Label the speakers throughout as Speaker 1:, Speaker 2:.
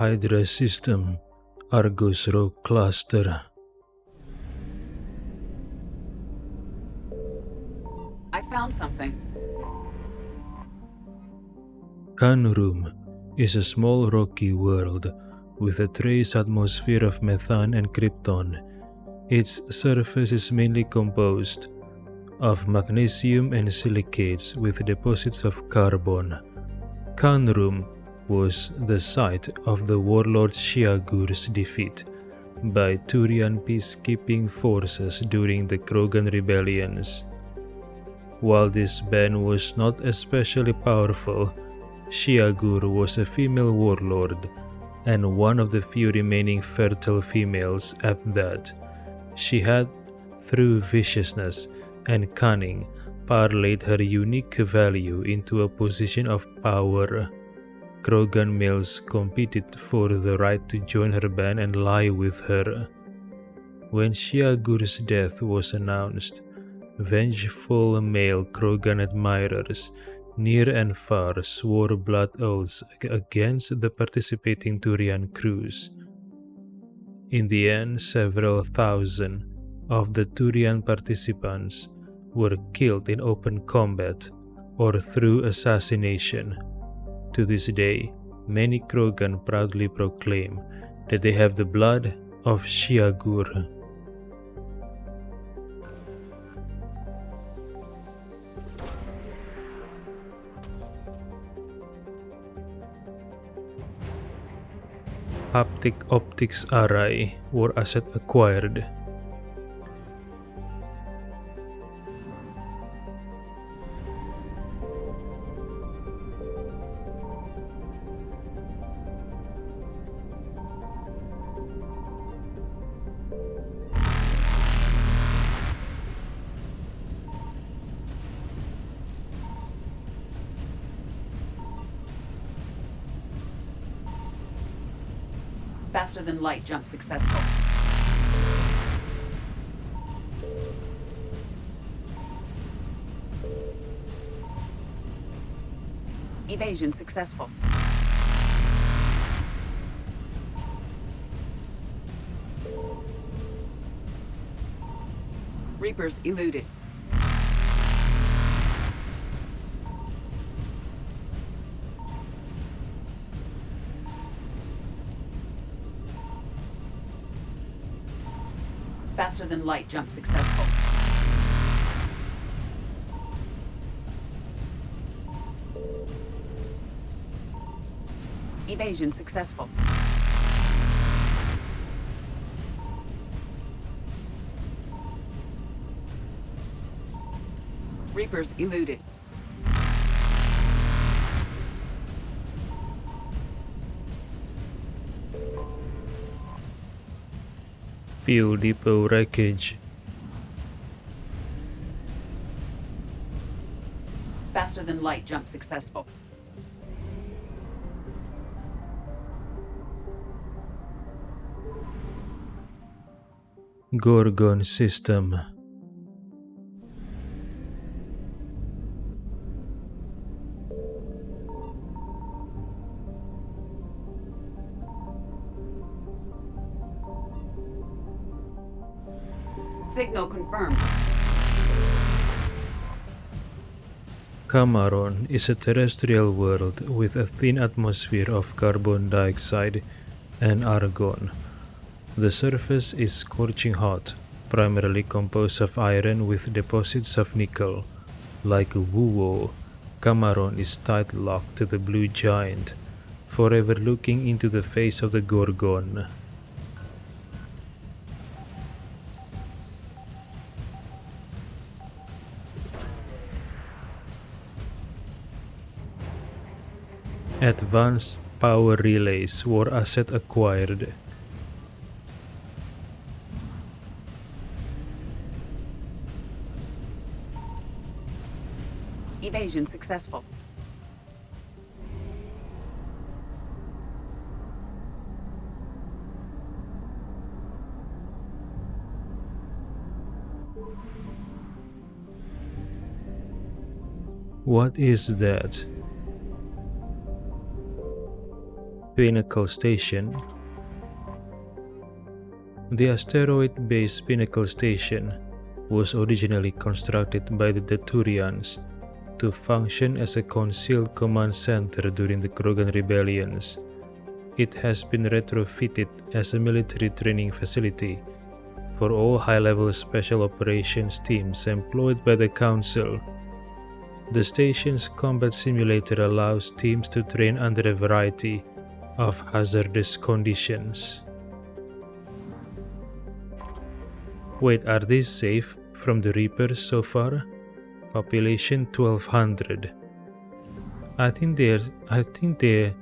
Speaker 1: Hydra System, Argus Rogue Cluster.
Speaker 2: I found something.
Speaker 1: Kanrum is a small rocky world with a trace atmosphere of methane and krypton. Its surface is mainly composed of magnesium and silicates with deposits of carbon. Kanrum was the site of the warlord Shiagur's defeat by Turian peacekeeping forces during the Krogan rebellions. While this band was not especially powerful, Shiagur was a female warlord and one of the few remaining fertile females at that. She had, through viciousness and cunning, parlayed her unique value into a position of power. Krogan males competed for the right to join her band and lie with her. When Shiagur's death was announced, vengeful male Krogan admirers near and far swore blood oaths against the participating Turian crews. In the end, several thousand of the Turian participants were killed in open combat or through assassination. To this day, many Krogan proudly proclaim that they have the blood of Shiagur. Haptic Optics Array or asset acquired.
Speaker 2: Faster than light jump successful. Evasion successful. Reapers eluded. Faster than light jump successful. Evasion successful. Reapers eluded.
Speaker 1: Fuel depot wreckage.
Speaker 2: Faster than light jump successful.
Speaker 1: Gorgon system.
Speaker 2: Signal confirmed.
Speaker 1: Camaron is a terrestrial world with a thin atmosphere of carbon dioxide and argon. The surface is scorching hot, primarily composed of iron with deposits of nickel. Like Wuo, Camaron is tight locked to the blue giant, forever looking into the face of the Gorgon. Advanced power relays were asset acquired.
Speaker 2: Evasion successful.
Speaker 1: What is that? Pinnacle Station. The asteroid-based Pinnacle Station was originally constructed by the Daturians to function as a concealed command center during the Krogan rebellions. It has been retrofitted as a military training facility for all high-level special operations teams employed by the Council. The station's combat simulator allows teams to train under a variety of hazardous conditions. Wait, are these safe from the Reapers so far? Population 1200. I think the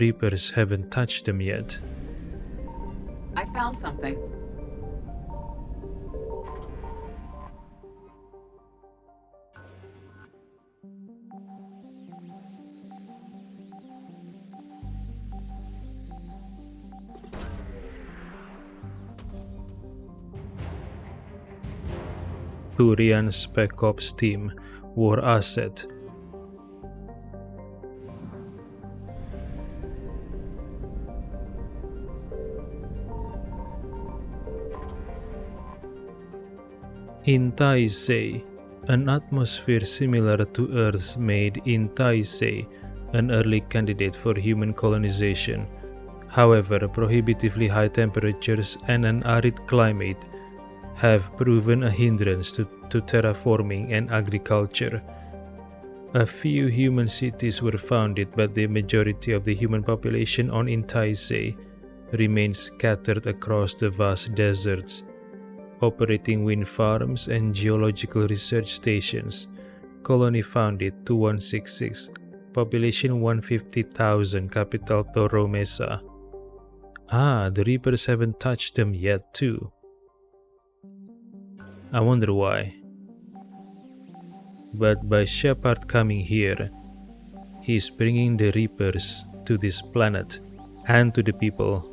Speaker 1: Reapers haven't touched them yet.
Speaker 2: I found something.
Speaker 1: Turian Spec Ops team war asset. In Taisei, an atmosphere similar to Earth's made in Taisei an early candidate for human colonization. However, prohibitively high temperatures and an arid climate have proven a hindrance to terraforming and agriculture. A few human cities were founded, but the majority of the human population on Intaisei remains scattered across the vast deserts, operating wind farms and geological research stations. Colony founded 2166, population 150,000, capital Toro Mesa. Ah, the Reapers haven't touched them yet too. I wonder why. But by Shepard coming here, he's bringing the Reapers to this planet and to the people.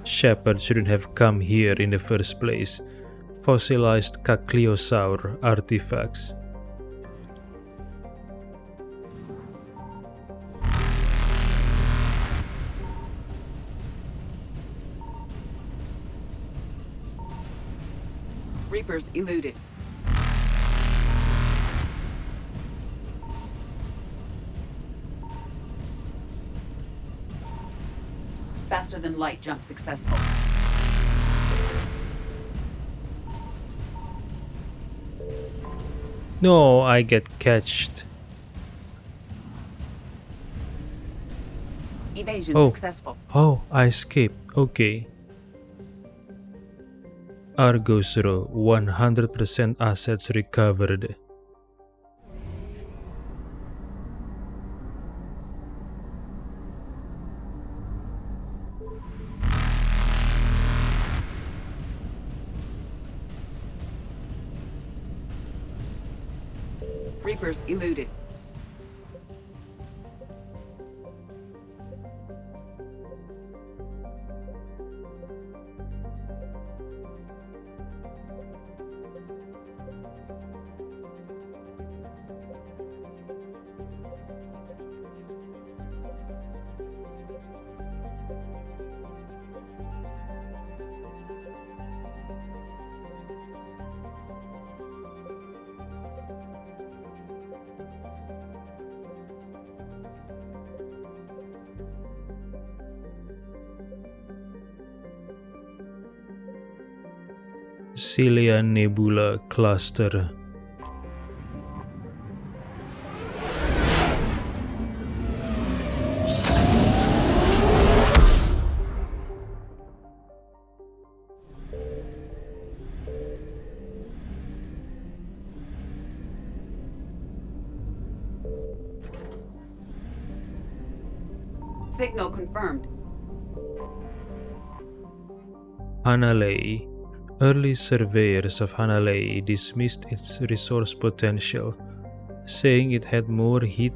Speaker 1: Shepard shouldn't have come here in the first place. Fossilized Cakliosaur artifacts.
Speaker 2: Reapers eluded. Faster than light jump successful.
Speaker 1: No, I get catched.
Speaker 2: Evasion successful.
Speaker 1: Oh, I escaped. Okay. Argos Row, 100% assets recovered.
Speaker 2: Reapers eluded.
Speaker 1: Cilia Nebula Cluster.
Speaker 2: Signal confirmed.
Speaker 1: Hanalei. Early surveyors of Hanalei dismissed its resource potential, saying it had more heat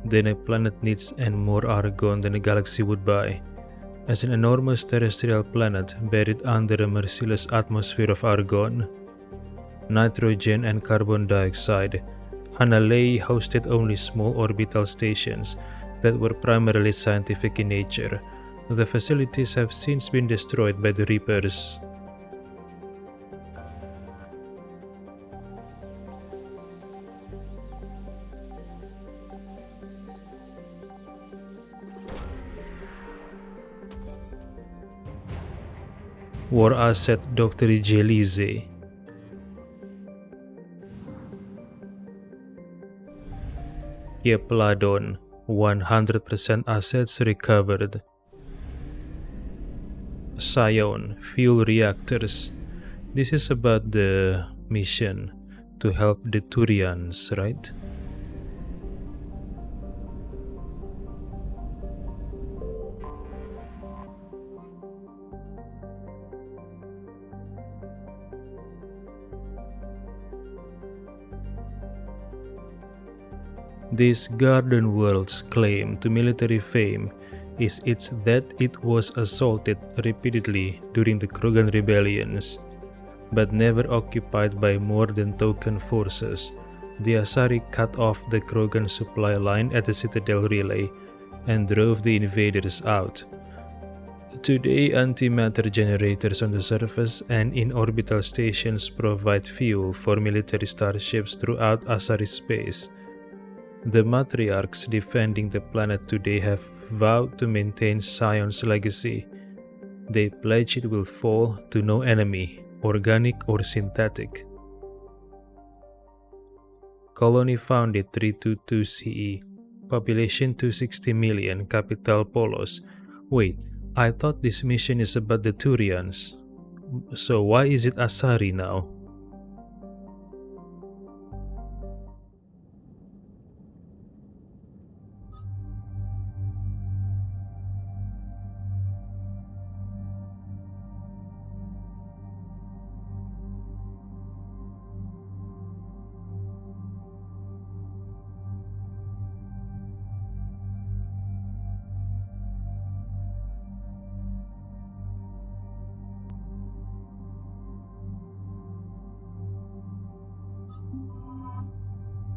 Speaker 1: than a planet needs and more argon than a galaxy would buy. As an enormous terrestrial planet buried under a merciless atmosphere of argon, nitrogen and carbon dioxide, Hanalei hosted only small orbital stations that were primarily scientific in nature. The facilities have since been destroyed by the Reapers. War Asset Dr. Jelize. Yepladon, 100% assets recovered. Scion, fuel reactors. This is about the mission to help the Turians, right? This Garden World's claim to military fame is that it was assaulted repeatedly during the Krogan rebellions, but never occupied by more than token forces. The Asari cut off the Krogan supply line at the Citadel Relay and drove the invaders out. Today, antimatter generators on the surface and in orbital stations provide fuel for military starships throughout Asari space. The matriarchs defending the planet today have vowed to maintain Sion's legacy. They pledge it will fall to no enemy, organic or synthetic. Colony founded 322 CE. Population 260 million, capital Polos. Wait, I thought this mission is about the Turians. So why is it Asari now?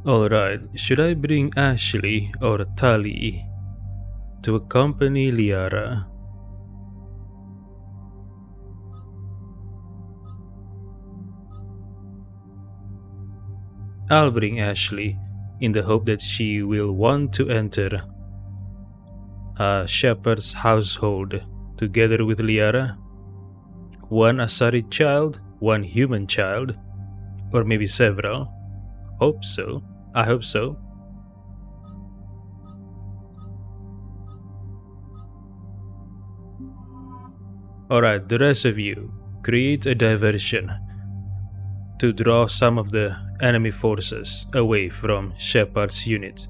Speaker 1: Alright, should I bring Ashley or Tali to accompany Liara? I'll bring Ashley in the hope that she will want to enter a shepherd's household together with Liara. One Asari child, one human child, or maybe several. Hope so. I hope so. Alright, the rest of you, create a diversion to draw some of the enemy forces away from Shepard's unit.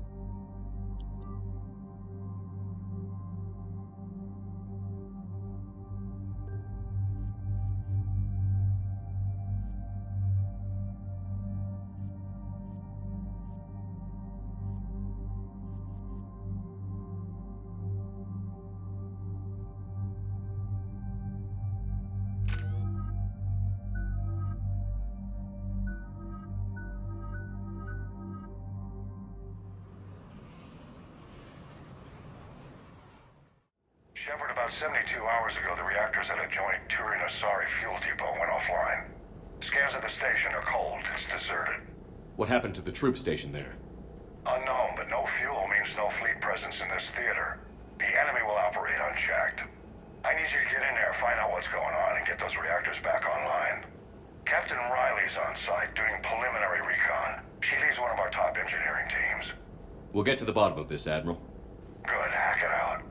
Speaker 3: Shepard, about 72 hours ago, the reactors at a joint Turin-Asari fuel depot went offline. Scans of the station are cold. It's deserted.
Speaker 4: What happened to the troop station there?
Speaker 3: Unknown, but no fuel means no fleet presence in this theater. The enemy will operate unchecked. I need you to get in there, find out what's going on, and get those reactors back online. Captain Riley's on site doing preliminary recon. She leads one of our top engineering teams.
Speaker 4: We'll get to the bottom of this, Admiral.
Speaker 3: Good, hack it out.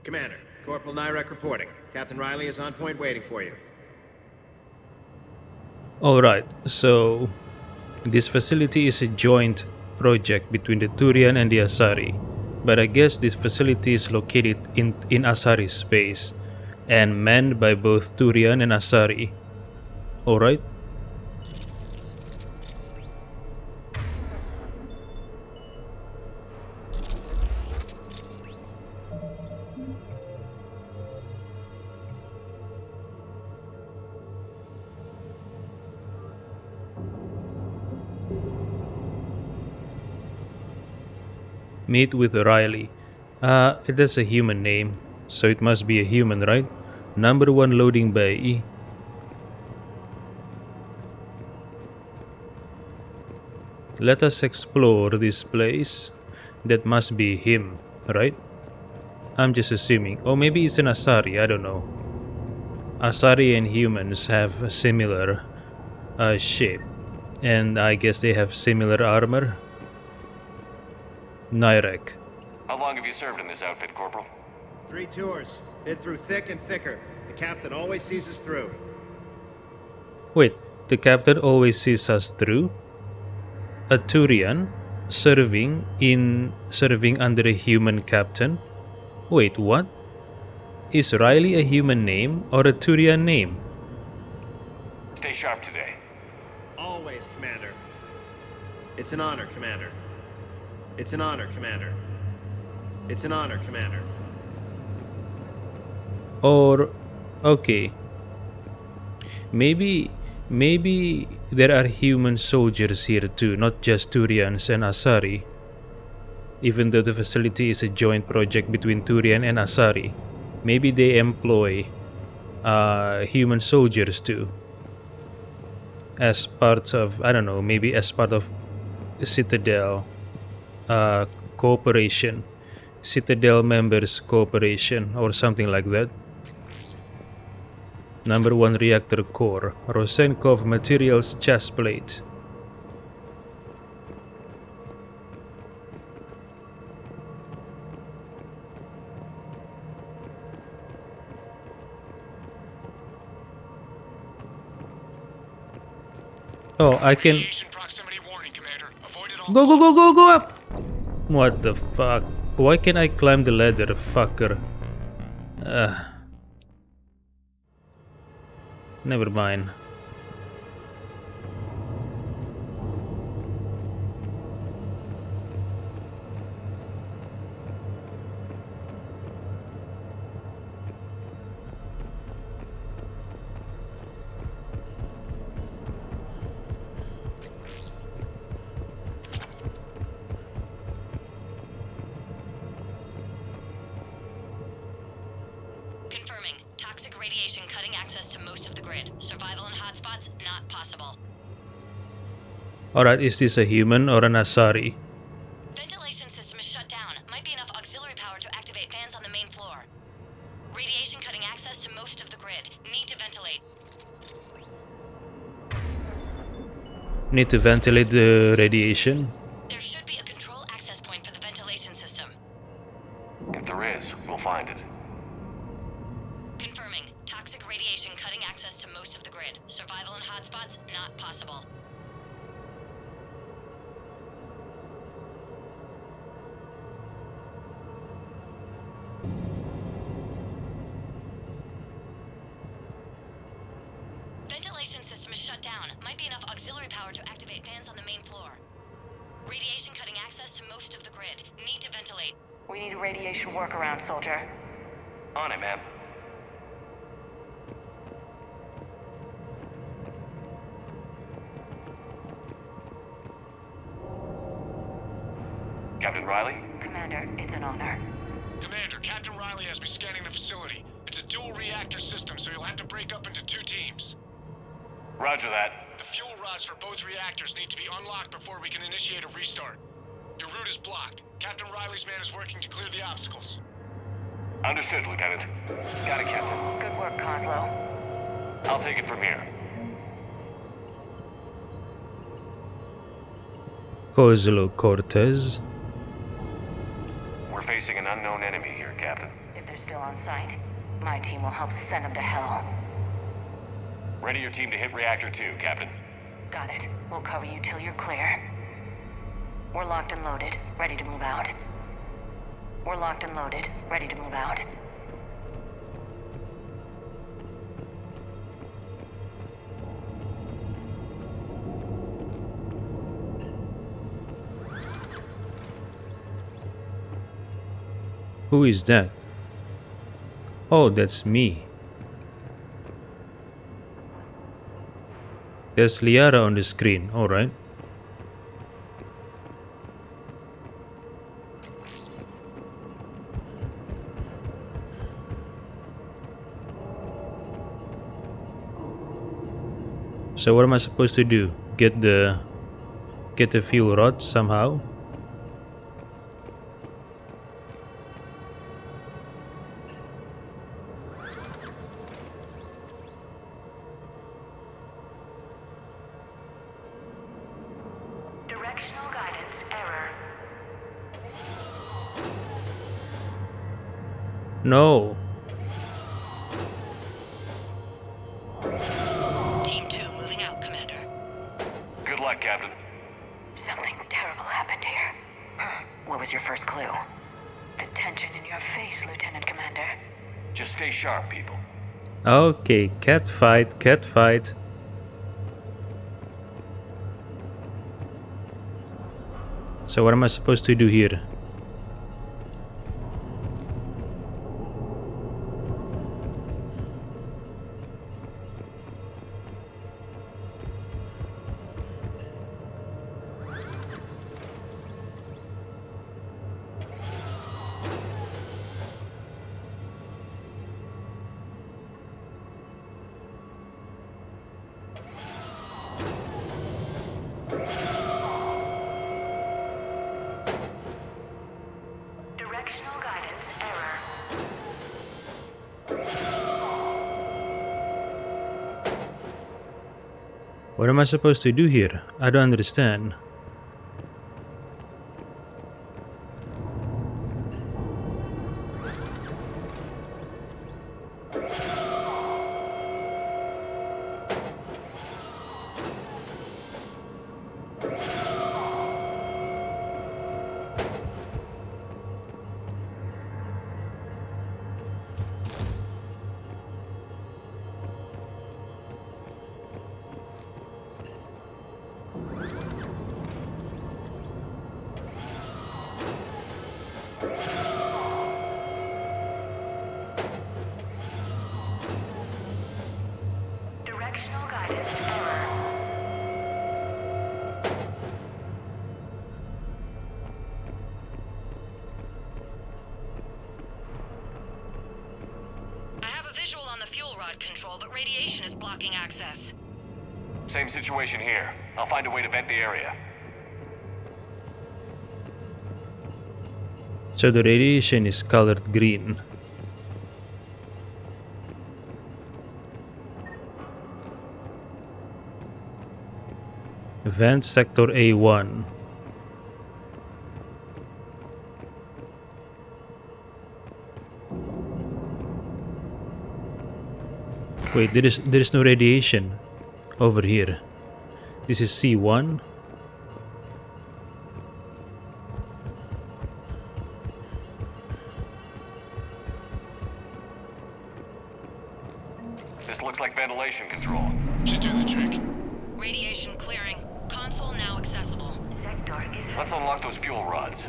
Speaker 5: Commander, Corporal Nyrek reporting. Captain Riley is on point waiting for you.
Speaker 1: Alright, so this facility is a joint project between the Turian and the Asari, but I guess this facility is located in Asari space and manned by both Turian and Asari. Alright. Meet with Riley. That's a human name, so it must be a human, right? Number 1 loading bay. Let us explore this place. That must be him, right? I'm just assuming. Or maybe it's an Asari, I don't know. Asari and humans have a similar shape. And I guess they have similar armor. Nyrek.
Speaker 4: How long have you served in this outfit, Corporal?
Speaker 5: 3 tours. Been through thick and thicker. The captain always sees us through.
Speaker 1: Wait, the captain always sees us through? A Turian serving under a human captain? Wait, what? Is Riley a human name or a Turian name?
Speaker 4: Stay sharp today.
Speaker 5: Always, Commander. It's an honor, Commander. It's an honor, Commander. It's an honor, Commander.
Speaker 1: Or, okay. Maybe there are human soldiers here too, not just Turians and Asari. Even though the facility is a joint project between Turian and Asari, maybe they employ human soldiers too. As part of, I don't know, maybe as part of Citadel cooperation. Citadel members cooperation or something like that. Number 1 reactor core. Rosenkov materials chest plate. Oh, I can go up. What the fuck? Why can I climb the ladder, fucker? Never mind.
Speaker 6: Confirming. Toxic radiation cutting access to most of the grid. Survival in hotspots, not possible.
Speaker 1: Alright, is this a human or an Asari?
Speaker 6: Ventilation system is shut down. Might be enough auxiliary power to activate fans on the main floor. Radiation cutting access to most of the grid. Need to ventilate.
Speaker 1: Need to ventilate the radiation?
Speaker 6: There should be a control access point for the ventilation system.
Speaker 4: If there is, we'll find it.
Speaker 6: Confirming. Toxic radiation cutting access to most of the grid. Survival in hotspots, not possible. Ventilation system is shut down. Might be enough auxiliary power to activate fans on the main floor. Radiation cutting access to most of the grid. Need to ventilate.
Speaker 7: We need a radiation workaround, soldier.
Speaker 4: On it, ma'am. Captain Riley?
Speaker 7: Commander, it's an honor.
Speaker 8: Commander, Captain Riley has me scanning the facility. It's a dual reactor system, so you'll have to break up into 2 teams.
Speaker 4: Roger that.
Speaker 8: The fuel rods for both reactors need to be unlocked before we can initiate a restart. Your route is blocked. Captain Riley's man is working to clear the obstacles.
Speaker 4: Understood, Lieutenant. Got it, Captain.
Speaker 7: Good work, Kozlo.
Speaker 4: I'll take it from here.
Speaker 1: Kozlo Cortez.
Speaker 4: We're facing an unknown enemy here, Captain.
Speaker 7: If they're still on site, my team will help send them to hell.
Speaker 4: Ready your team to hit Reactor 2, Captain.
Speaker 7: Got it. We'll cover you till you're clear. We're locked and loaded, ready to move out. We're locked and loaded, ready to move out.
Speaker 1: Who is that? Oh, that's me. There's Liara on the screen, alright. So what am I supposed to do? Get the fuel rod somehow?
Speaker 7: Directional guidance error.
Speaker 1: No.
Speaker 6: Team 2 moving out, Commander.
Speaker 4: Good luck, Captain.
Speaker 7: Something terrible happened here. What was your first clue? The tension in your face, Lieutenant Commander.
Speaker 4: Just stay sharp, people.
Speaker 1: Okay, cat fight, cat fight. So what am I supposed to do here?
Speaker 7: Directional guidance error.
Speaker 1: What am I supposed to do here? I don't understand.
Speaker 7: Directional guidance error.
Speaker 6: I have a visual on the fuel rod control, but radiation is blocking access.
Speaker 4: Same situation here. I'll find a way to vent the area.
Speaker 1: So the radiation is colored green. Vent sector A1. Wait, there is no radiation over here. This is C1.
Speaker 4: This looks like ventilation control.
Speaker 8: Should do the trick.
Speaker 6: Radiation clearing. Console now accessible.
Speaker 7: Sector is
Speaker 4: Let's unlock those fuel rods.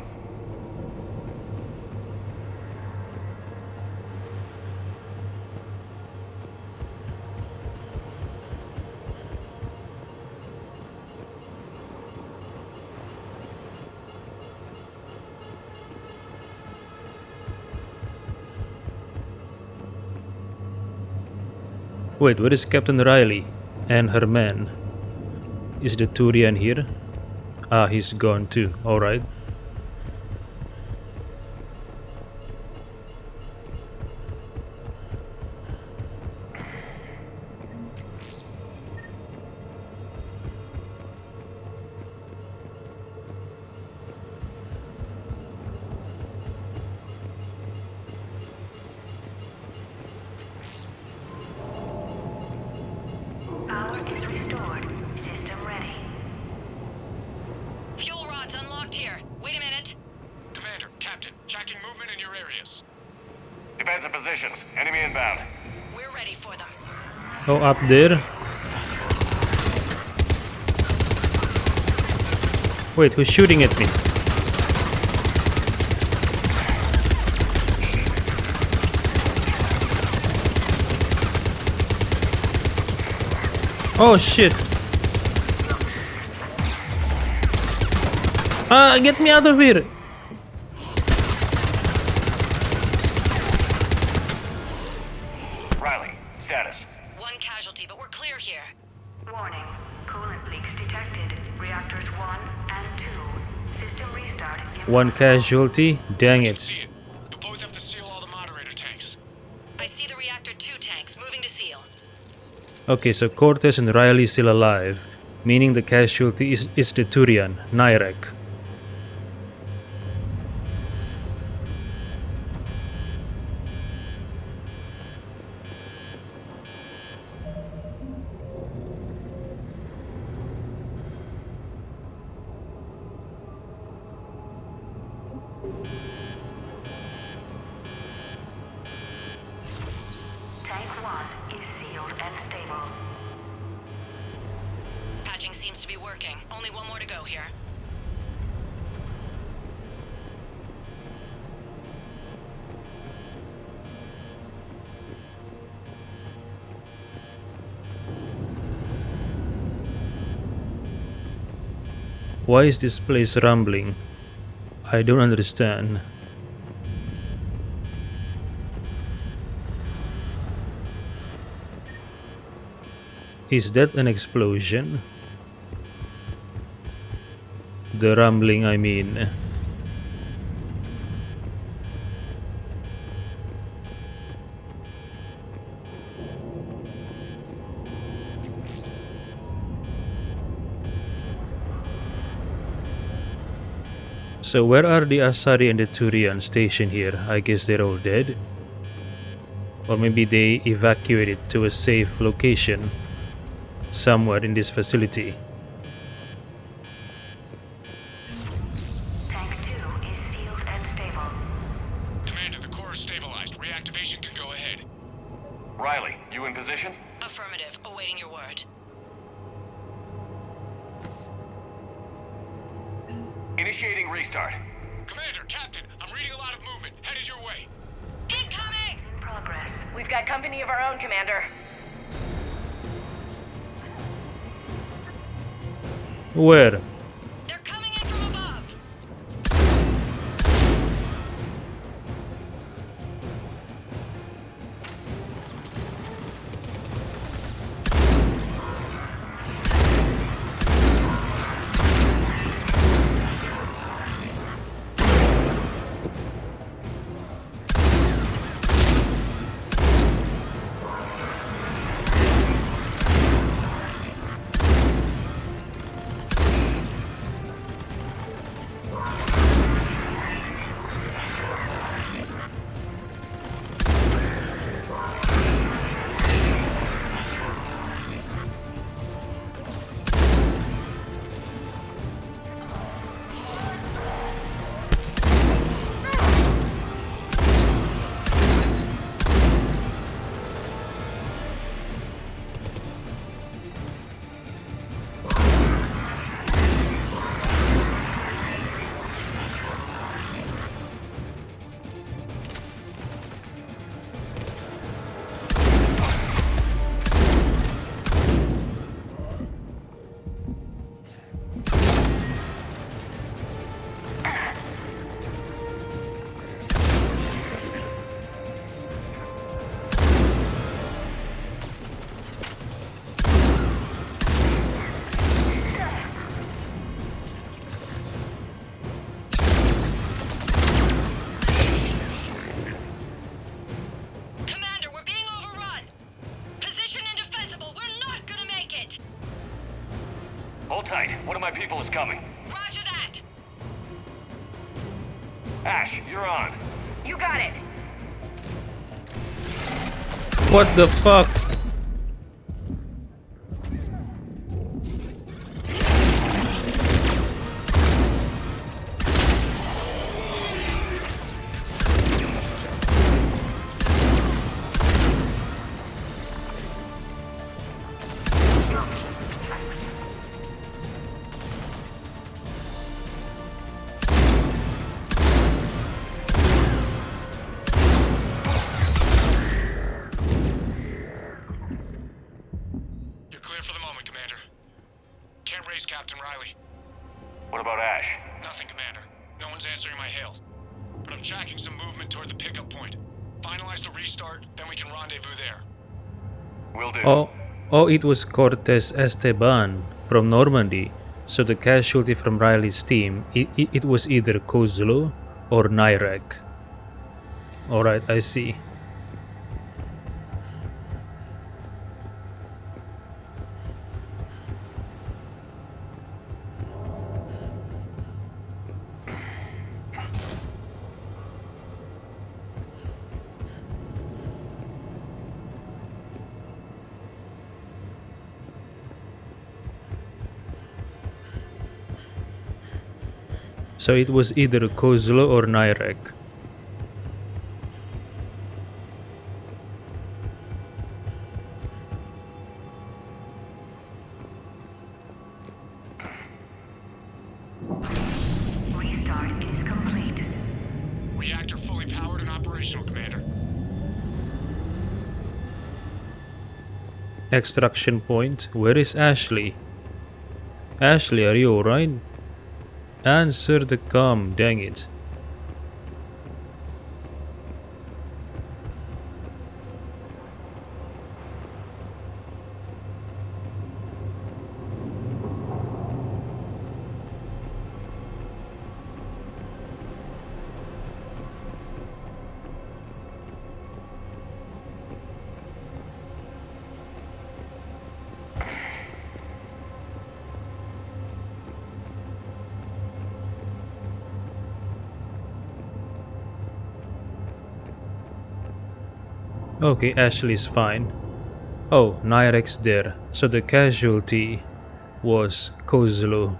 Speaker 1: Wait, where is Captain Riley and her man? Is the Turian here? Ah, he's gone too. Alright.
Speaker 7: power is restored. System ready.
Speaker 6: Fuel rods unlocked here. Wait a minute.
Speaker 8: Commander, Captain, tracking movement in your areas.
Speaker 4: Defensive positions. Enemy inbound.
Speaker 6: We're ready for them.
Speaker 1: Oh, up there. Wait, who's shooting at me? Oh shit! Ah, get me out of here!
Speaker 4: Riley, status.
Speaker 6: One casualty, but we're clear here.
Speaker 7: Warning.
Speaker 1: One casualty? Dang
Speaker 8: I can
Speaker 1: it.
Speaker 8: see it. You'll both have to seal all the moderator tanks.
Speaker 6: I see the reactor 2 tanks moving to seal.
Speaker 1: Okay, so Cortez and Riley still alive, meaning the casualty is the Turian, Nyrek.
Speaker 7: Tank 1 is sealed and stable.
Speaker 6: Patching seems to be working. Only one more to go here.
Speaker 1: Why is this place rumbling? I don't understand. Is that an explosion? The rumbling, I mean. So where are the Asari and the Turian stationed here? I guess they're all dead? Or maybe they evacuated to a safe location somewhere in this facility.
Speaker 7: Tank 2 is sealed and stable.
Speaker 8: Commander, the core is stabilized. Reactivation can go ahead.
Speaker 4: Riley, you in position?
Speaker 6: Affirmative. Awaiting your word.
Speaker 4: Initiating restart.
Speaker 8: Commander, Captain, I'm reading a lot of movement. Headed your way.
Speaker 6: Incoming!
Speaker 7: In progress.
Speaker 6: We've got company of our own, Commander.
Speaker 1: Where?
Speaker 6: They're coming in from above.
Speaker 4: Hold tight. One of my people is coming.
Speaker 6: Roger that.
Speaker 4: Ash, you're on.
Speaker 6: You got it.
Speaker 1: What the fuck?
Speaker 8: You're clear for the moment, Commander. Can't raise Captain Riley.
Speaker 4: What about Ash?
Speaker 8: Nothing, Commander. No one's answering my hails. But I'm tracking some movement toward the pickup point. Finalize the restart, then we can rendezvous there.
Speaker 4: Will do.
Speaker 1: Oh, it was Cortes Esteban from Normandy. So the casualty from Riley's team, it was either Kozlo or Nyrek. Alright, I see. So it was either Kozlo or Nyrek.
Speaker 7: Restart is complete.
Speaker 8: Reactor fully powered and operational, Commander.
Speaker 1: Extraction point. Where is Ashley? Ashley, are you alright? Answer the comm, dang it. Okay, Ashley's fine. Oh, Nyrek's there. So the casualty was Kozlo.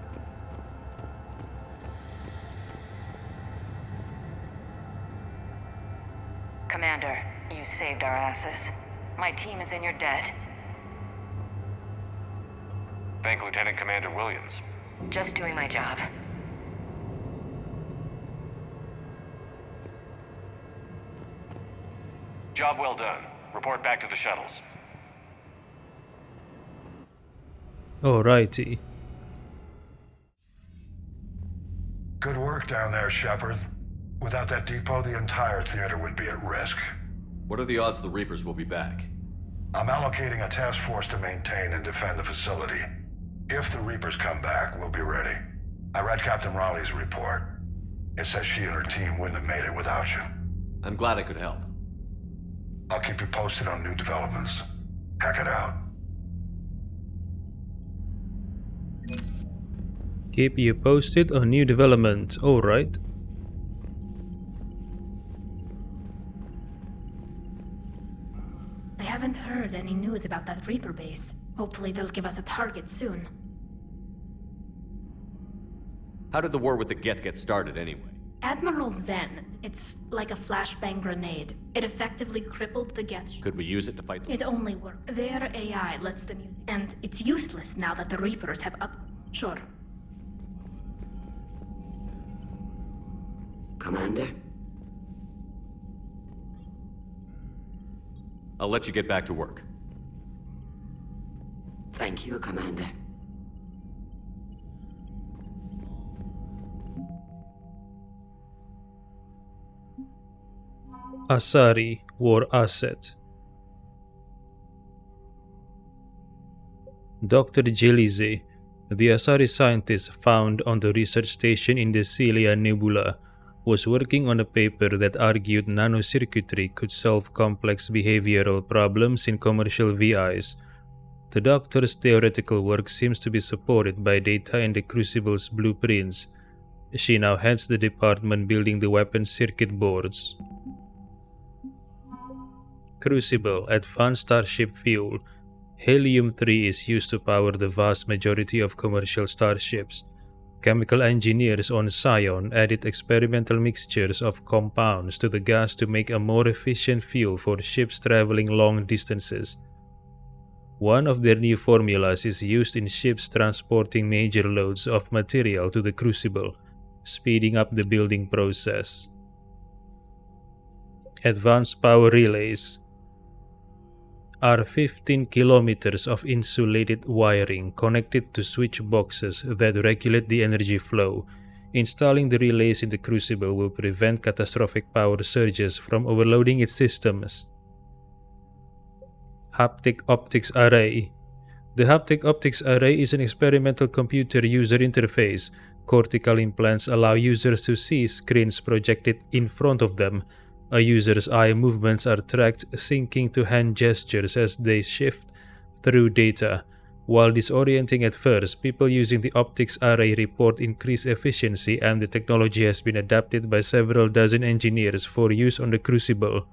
Speaker 7: Commander, you saved our asses. My team is in your debt.
Speaker 4: Thank Lieutenant Commander Williams.
Speaker 7: Just doing my job.
Speaker 4: Job well done. Report back to the shuttles.
Speaker 1: Alrighty.
Speaker 3: Good work down there, Shepard. Without that depot, the entire theater would be at risk.
Speaker 9: What are the odds the Reapers will be back?
Speaker 3: I'm allocating a task force to maintain and defend the facility. If the Reapers come back, we'll be ready. I read Captain Raleigh's report. It says she and her team wouldn't have made it without you.
Speaker 9: I'm glad I could help.
Speaker 3: I'll keep you posted on new developments. Hack it out.
Speaker 1: Keep you posted on new development. Alright.
Speaker 10: I haven't heard any news about that Reaper base. Hopefully they'll give us a target soon.
Speaker 9: How did the war with the Geth get started anyway?
Speaker 10: Admiral Zen, it's like a flashbang grenade. It effectively crippled the Geth.
Speaker 9: Could we use it to fight the...
Speaker 10: It only worked. Their AI lets them use it. And it's useless now that the Reapers have up... Sure.
Speaker 2: Commander?
Speaker 9: I'll let you get back to work.
Speaker 2: Thank you, Commander.
Speaker 1: Asari War Asset. Dr. Jelize, the Asari scientist found on the research station in the Celia Nebula, was working on a paper that argued nanocircuitry could solve complex behavioral problems in commercial VIs. The doctor's theoretical work seems to be supported by data in the Crucible's blueprints. She now heads the department building the weapons circuit boards. Crucible, advanced starship fuel. Helium-3 is used to power the vast majority of commercial starships. Chemical engineers on Scion added experimental mixtures of compounds to the gas to make a more efficient fuel for ships traveling long distances. One of their new formulas is used in ships transporting major loads of material to the Crucible, speeding up the building process. Advanced power relays are 15 kilometers of insulated wiring connected to switch boxes that regulate the energy flow. Installing the relays in the Crucible will prevent catastrophic power surges from overloading its systems. Haptic optics array. The haptic optics array is an experimental computer user interface. Cortical implants allow users to see screens projected in front of them. A user's eye movements are tracked, syncing to hand gestures as they shift through data. While disorienting at first, people using the optics array report increased efficiency, and the technology has been adapted by several dozen engineers for use on the Crucible.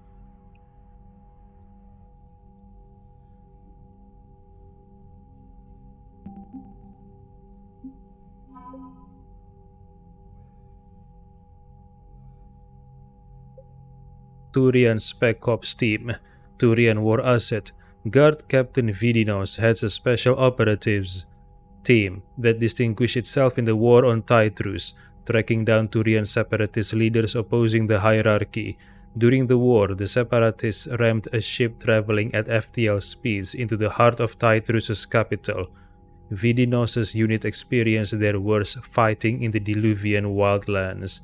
Speaker 1: Turian Spec Ops Team. Turian War Asset. Guard Captain Vidinos heads a special operatives team that distinguished itself in the war on Tytrus, tracking down Turian separatist leaders opposing the hierarchy. During the war, the separatists rammed a ship traveling at FTL speeds into the heart of Tytrus's capital. Vidinos' unit experienced their worst fighting in the Diluvian wildlands,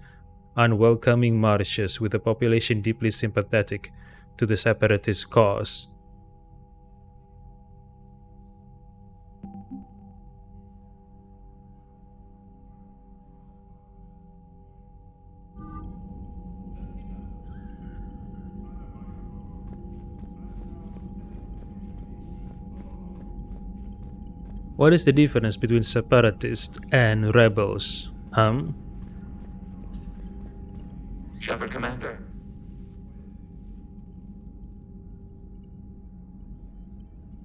Speaker 1: unwelcoming marshes with a population deeply sympathetic to the separatist cause. What is the difference between separatists and rebels?
Speaker 11: Shepard, Commander.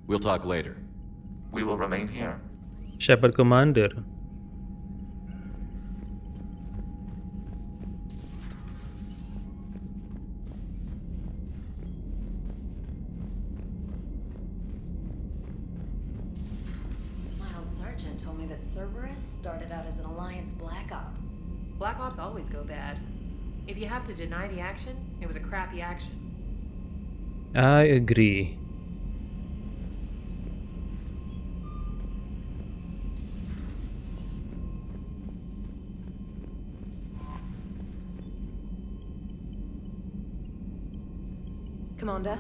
Speaker 9: We'll talk later.
Speaker 11: We will remain here.
Speaker 1: Shepard, Commander.
Speaker 7: Sergeant told me that Cerberus started out as an Alliance Black Op.
Speaker 12: Black Ops always go bad. If you have to deny the action, it was a crappy action.
Speaker 1: I agree.
Speaker 7: Commander?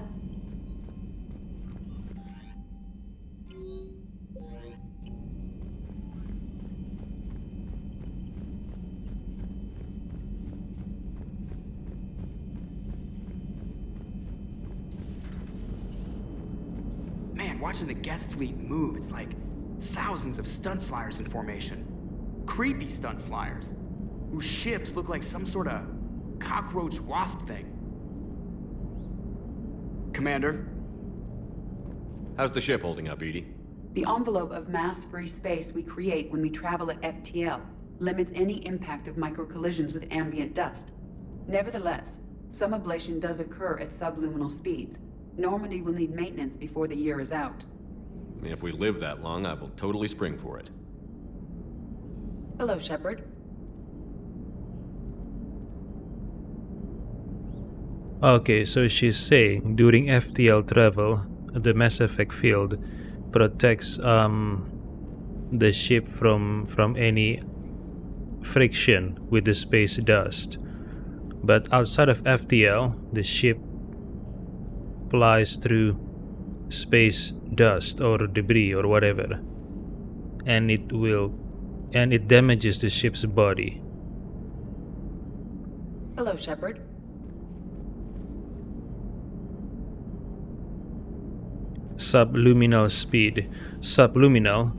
Speaker 13: Man, watching the Geth fleet move, it's like thousands of stunt flyers in formation. Creepy stunt flyers, whose ships look like some sort of cockroach wasp thing. Commander?
Speaker 9: How's the ship holding up, Edie?
Speaker 2: The envelope of mass-free space we create when we travel at FTL limits any impact of microcollisions with ambient dust. Nevertheless, some ablation does occur at subluminal speeds. Normandy will need maintenance before the year is out.
Speaker 9: If we live that long, I will totally spring for it.
Speaker 2: Hello, Shepard.
Speaker 1: Okay, so she's saying during FTL travel, the Mass Effect field protects the ship from any friction with the space dust. But outside of FTL, the ship flies through space dust or debris or whatever, and it damages the ship's body.
Speaker 2: Hello, Shepard.
Speaker 1: Subluminal speed. Subluminal.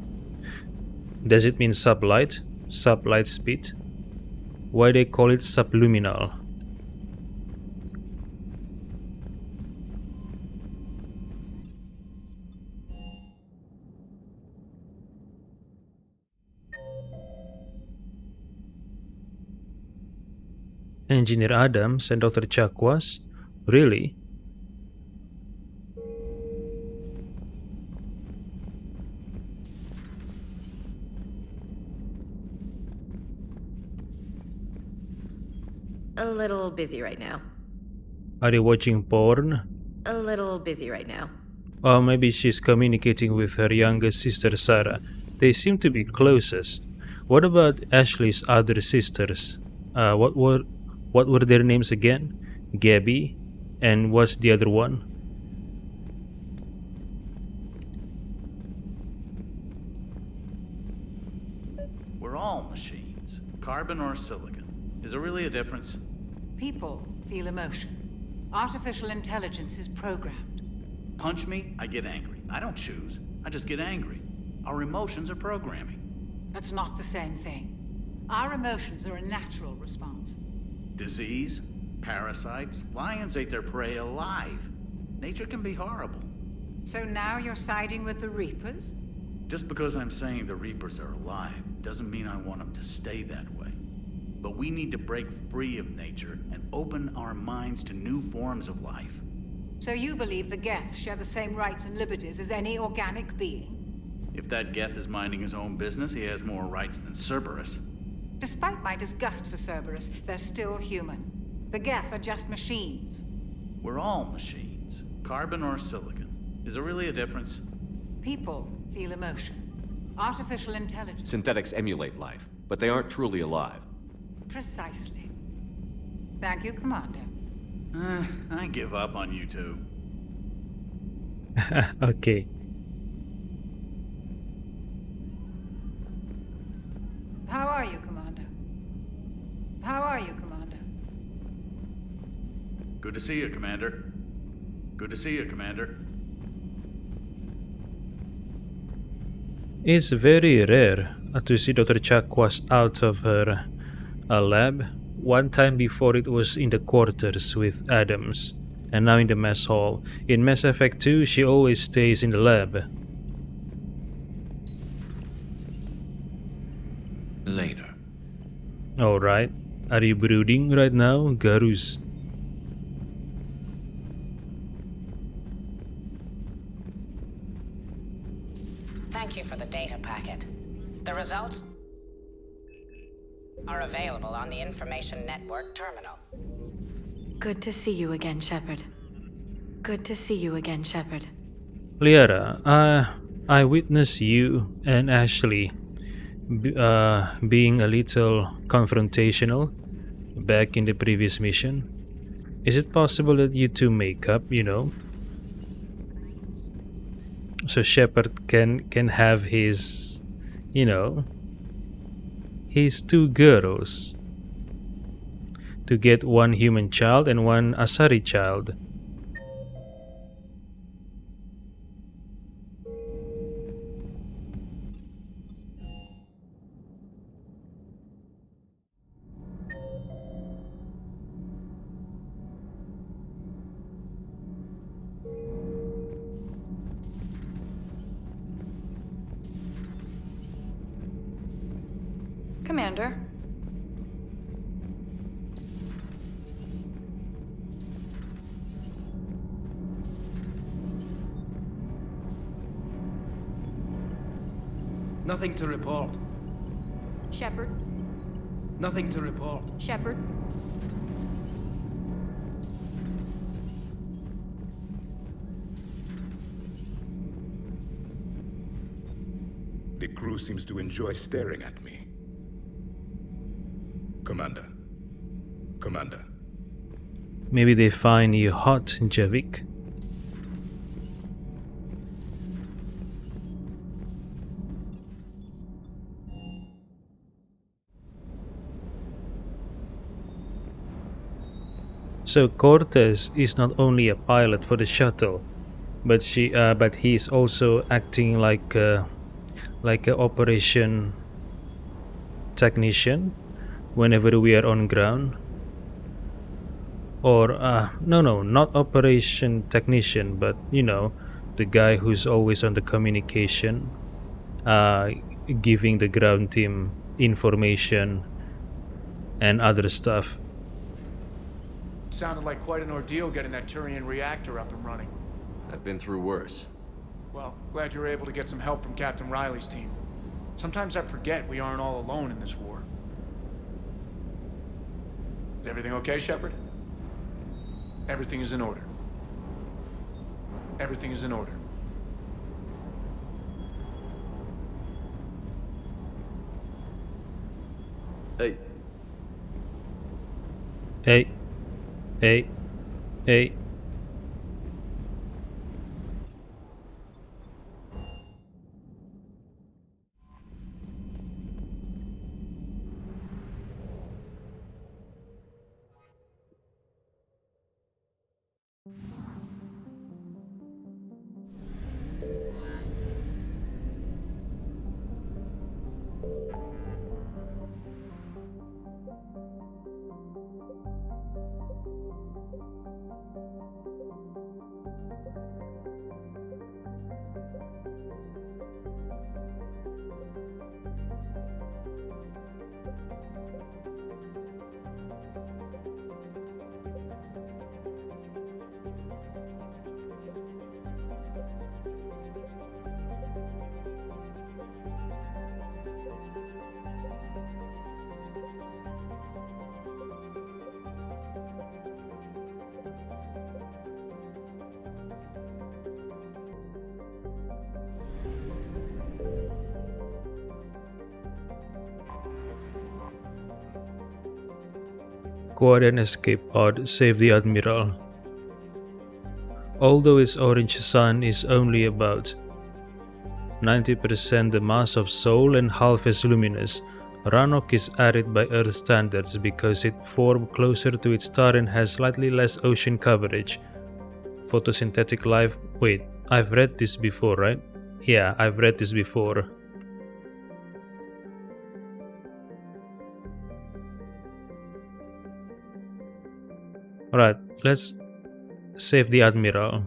Speaker 1: Does it mean sublight? Sublight speed? Why they call it subluminal? Engineer Adams and Dr. Chakwas? Really?
Speaker 14: A little busy right now.
Speaker 1: Are they watching porn?
Speaker 14: A little busy right now.
Speaker 1: Or maybe she's communicating with her younger sister Sarah. They seem to be closest. What about Ashley's other sisters? What were their names again? Gabby? And what's the other one?
Speaker 15: all machines. Carbon or silicon. Is there really a difference?
Speaker 16: People feel emotion. Artificial intelligence is programmed.
Speaker 15: Punch me, I get angry. I don't choose. I just get angry. Our emotions are programming.
Speaker 16: That's not the same thing. Our emotions are a natural response.
Speaker 15: Disease, parasites, lions ate their prey alive. Nature can be horrible.
Speaker 16: So now you're siding with the Reapers?
Speaker 15: Just because I'm saying the Reapers are alive doesn't mean I want them to stay that way. But we need to break free of nature and open our minds to new forms of life.
Speaker 16: So you believe the Geth share the same rights and liberties as any organic being?
Speaker 15: If that Geth is minding his own business, he has more rights than Cerberus.
Speaker 16: Despite my disgust for Cerberus, they're still human. The Geth are just machines.
Speaker 15: We're all machines. Carbon or silicon. Is there really a difference?
Speaker 16: People feel emotion. Artificial intelligence.
Speaker 9: Synthetics emulate life, but they aren't truly alive.
Speaker 16: Precisely. Thank you, Commander.
Speaker 15: I give up on you two.
Speaker 1: Okay.
Speaker 16: How are you, Commander? How are you, Commander?
Speaker 15: Good to see you, Commander. Good to see you, Commander.
Speaker 1: It's very rare to see Dr. Chakwas out of her lab. One time before it was in the quarters with Adams, and now in the mess hall. In Mass Effect 2, she always stays in the lab.
Speaker 11: Later.
Speaker 1: Alright. Are you brooding right now, Garus?
Speaker 17: Thank you for the data packet. The results are available on the Information Network terminal.
Speaker 10: Good to see you again, Shepard. Good to see you again, Shepard.
Speaker 1: Liara, I witnessed you and Ashley being a little confrontational back in the previous mission. Is it possible that you two make up, so Shepard can have his, his two girls, to get one human child and one Asari child?
Speaker 18: Commander.
Speaker 19: Nothing to report.
Speaker 18: Shepard.
Speaker 19: Nothing to report.
Speaker 18: Shepard.
Speaker 20: The crew seems to enjoy staring at me. Commander. Commander.
Speaker 1: Maybe they find you hot, Javik. So Cortez is not only a pilot for the shuttle, but he is also acting like a operation technician whenever we are on ground. Or no, not operation technician, but the guy who's always on the communication, giving the ground team information and other stuff.
Speaker 8: Sounded like quite an ordeal getting that Turian reactor up and running.
Speaker 9: I've been through worse.
Speaker 8: Well, glad you were able to get some help from Captain Riley's team. Sometimes I forget we aren't all alone in this war. Is everything okay, Shepard? Everything is in order. Everything is in order.
Speaker 9: Hey.
Speaker 1: Hey. Hey. Hey. Guardian escape pod saved the Admiral. Although its orange sun is only about 90% the mass of Sol and half as luminous, Rannoch is arid by Earth standards because it formed closer to its star and has slightly less ocean coverage. Photosynthetic life. Wait, I've read this before, right? Yeah, I've read this before. Alright, let's save the Admiral.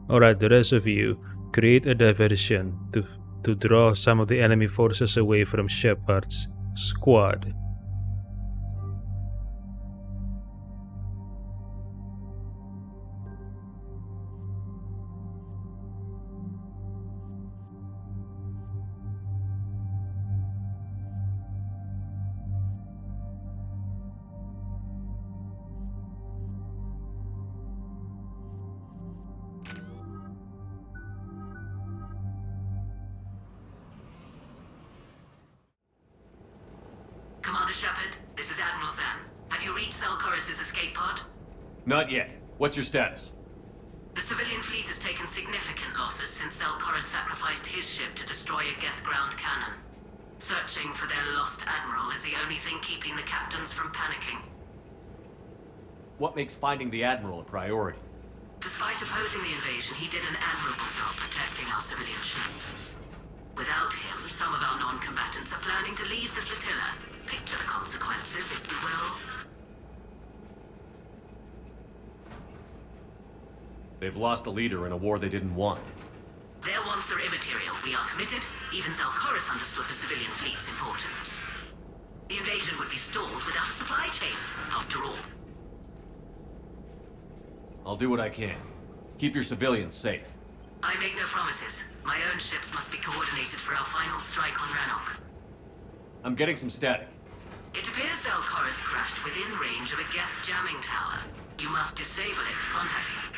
Speaker 1: Alright, the rest of you, create a diversion to draw some of the enemy forces away from Shepard's squad.
Speaker 21: Commander Shepard, this is Admiral Zan. Have you reached Salcoris' escape pod?
Speaker 9: Not yet. What's your status?
Speaker 21: The civilian fleet has taken significant losses since Salcoris sacrificed his ship to destroy a Geth ground cannon. Searching for their lost admiral is the only thing keeping the captains from panicking.
Speaker 9: What makes finding the Admiral a priority?
Speaker 21: Despite opposing the invasion, he did an admirable job protecting our civilian ships. Without him, some of our non-combatants are planning to leave the flotilla. Picture the consequences, if you will.
Speaker 9: They've lost a leader in a war they didn't want.
Speaker 21: Their wants are immaterial. We are committed. Even Zalcoris understood the civilian fleet's importance. The invasion would be stalled without a supply chain, after all.
Speaker 9: I'll do what I can. Keep your civilians safe.
Speaker 21: I make no promises. My own ships must be coordinated for our final strike on Rannoch.
Speaker 9: I'm getting some static.
Speaker 21: It appears Zalcoris crashed within range of a Geth jamming tower. You must disable it to contact him.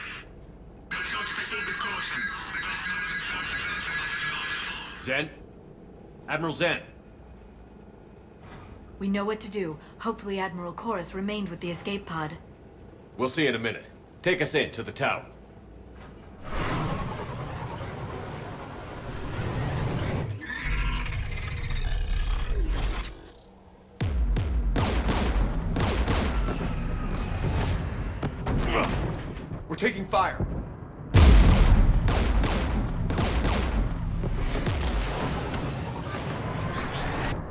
Speaker 21: Make sure to proceed with caution.
Speaker 9: Zen? Admiral Zen?
Speaker 22: We know what to do. Hopefully Admiral Chorus remained with the escape pod.
Speaker 9: We'll see in a minute. Take us in to the tower.
Speaker 23: We're taking fire.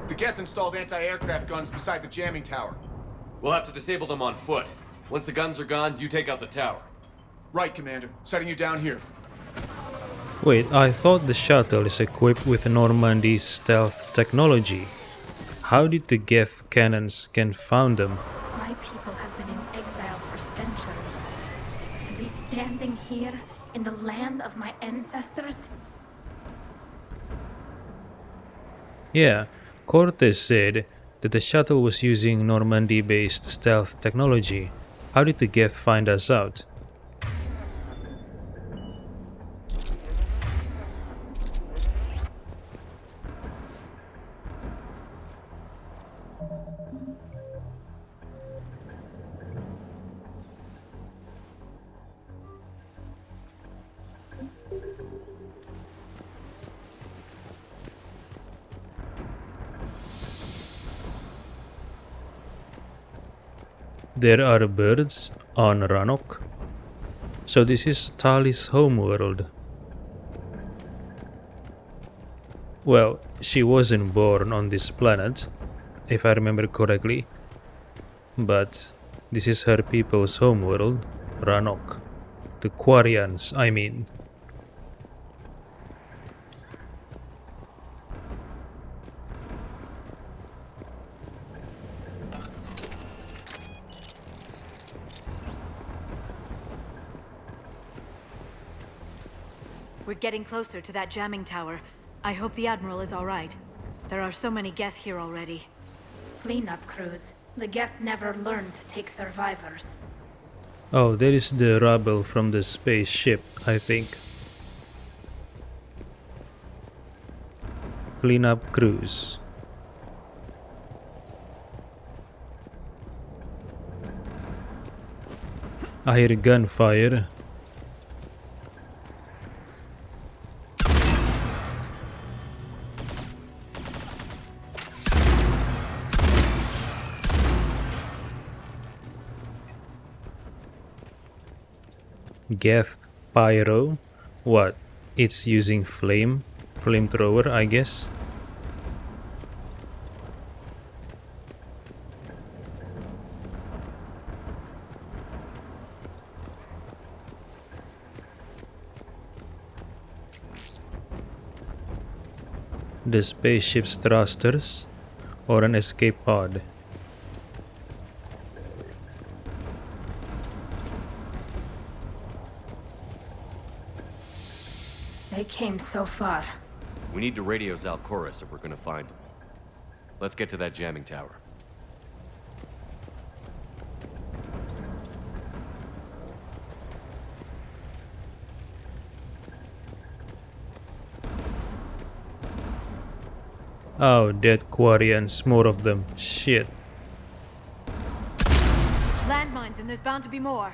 Speaker 23: The Geth installed anti-aircraft guns beside the jamming tower.
Speaker 9: We'll have to disable them on foot. Once the guns are gone, you take out the tower.
Speaker 23: Right, Commander. Setting you down here.
Speaker 1: Wait, I thought the shuttle is equipped with Normandy's stealth technology. How did the Geth cannons confound them?
Speaker 10: My people have been in exile for centuries. To be standing here in the land of my ancestors?
Speaker 1: Yeah, Cortez said that the shuttle was using Normandy-based stealth technology. How did the Geth find us out? There are birds on Rannoch. So this is Tali's homeworld. Well, she wasn't born on this planet, if I remember correctly, but this is her people's homeworld, Ranok. The Quarians, I mean.
Speaker 22: We're getting closer to that jamming tower. I hope the Admiral is all right. There are so many Geth here already.
Speaker 10: Cleanup crews. The Geth never learned to take survivors.
Speaker 1: Oh, there is the rubble from the spaceship, I think. Cleanup crews. I hear gunfire. Geth pyro. What? It's using flamethrower, I guess. The spaceship's thrusters or an escape pod.
Speaker 10: They came so far.
Speaker 9: We need to radio Zalcoris if we're gonna find him. Let's get to that jamming tower.
Speaker 1: Oh, dead Quarians, more of them. Shit.
Speaker 22: Landmines, and there's bound to be more.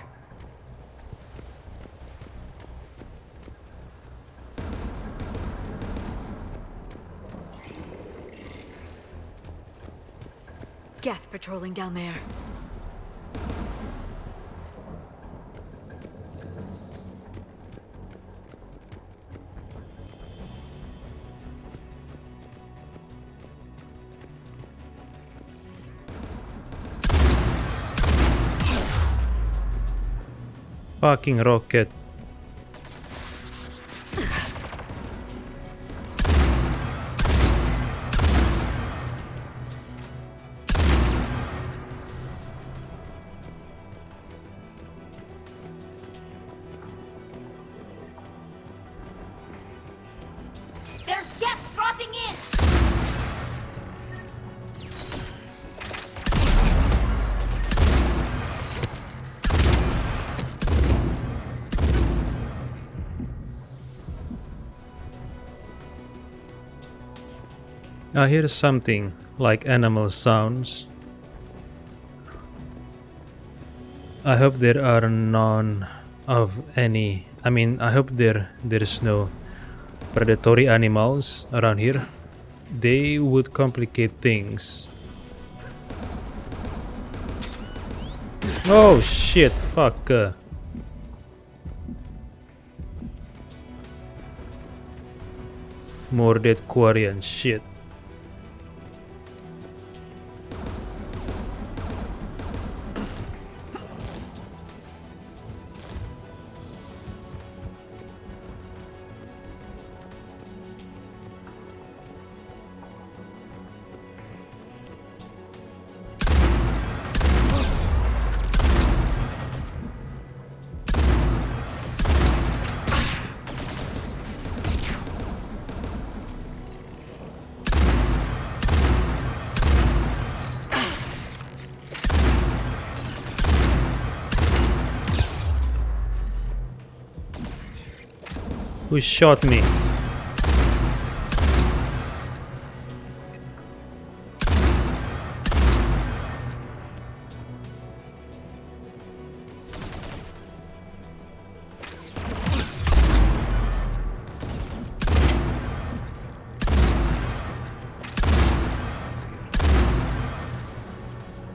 Speaker 22: Geth patrolling down there.
Speaker 1: Fucking rocket.
Speaker 10: There's Geth dropping in!
Speaker 1: I hear something like animal sounds. I hope there are none of any. I hope there's no predatory animals around here. They would complicate things. Oh shit, fuck. More dead Quarian shit. Who shot me?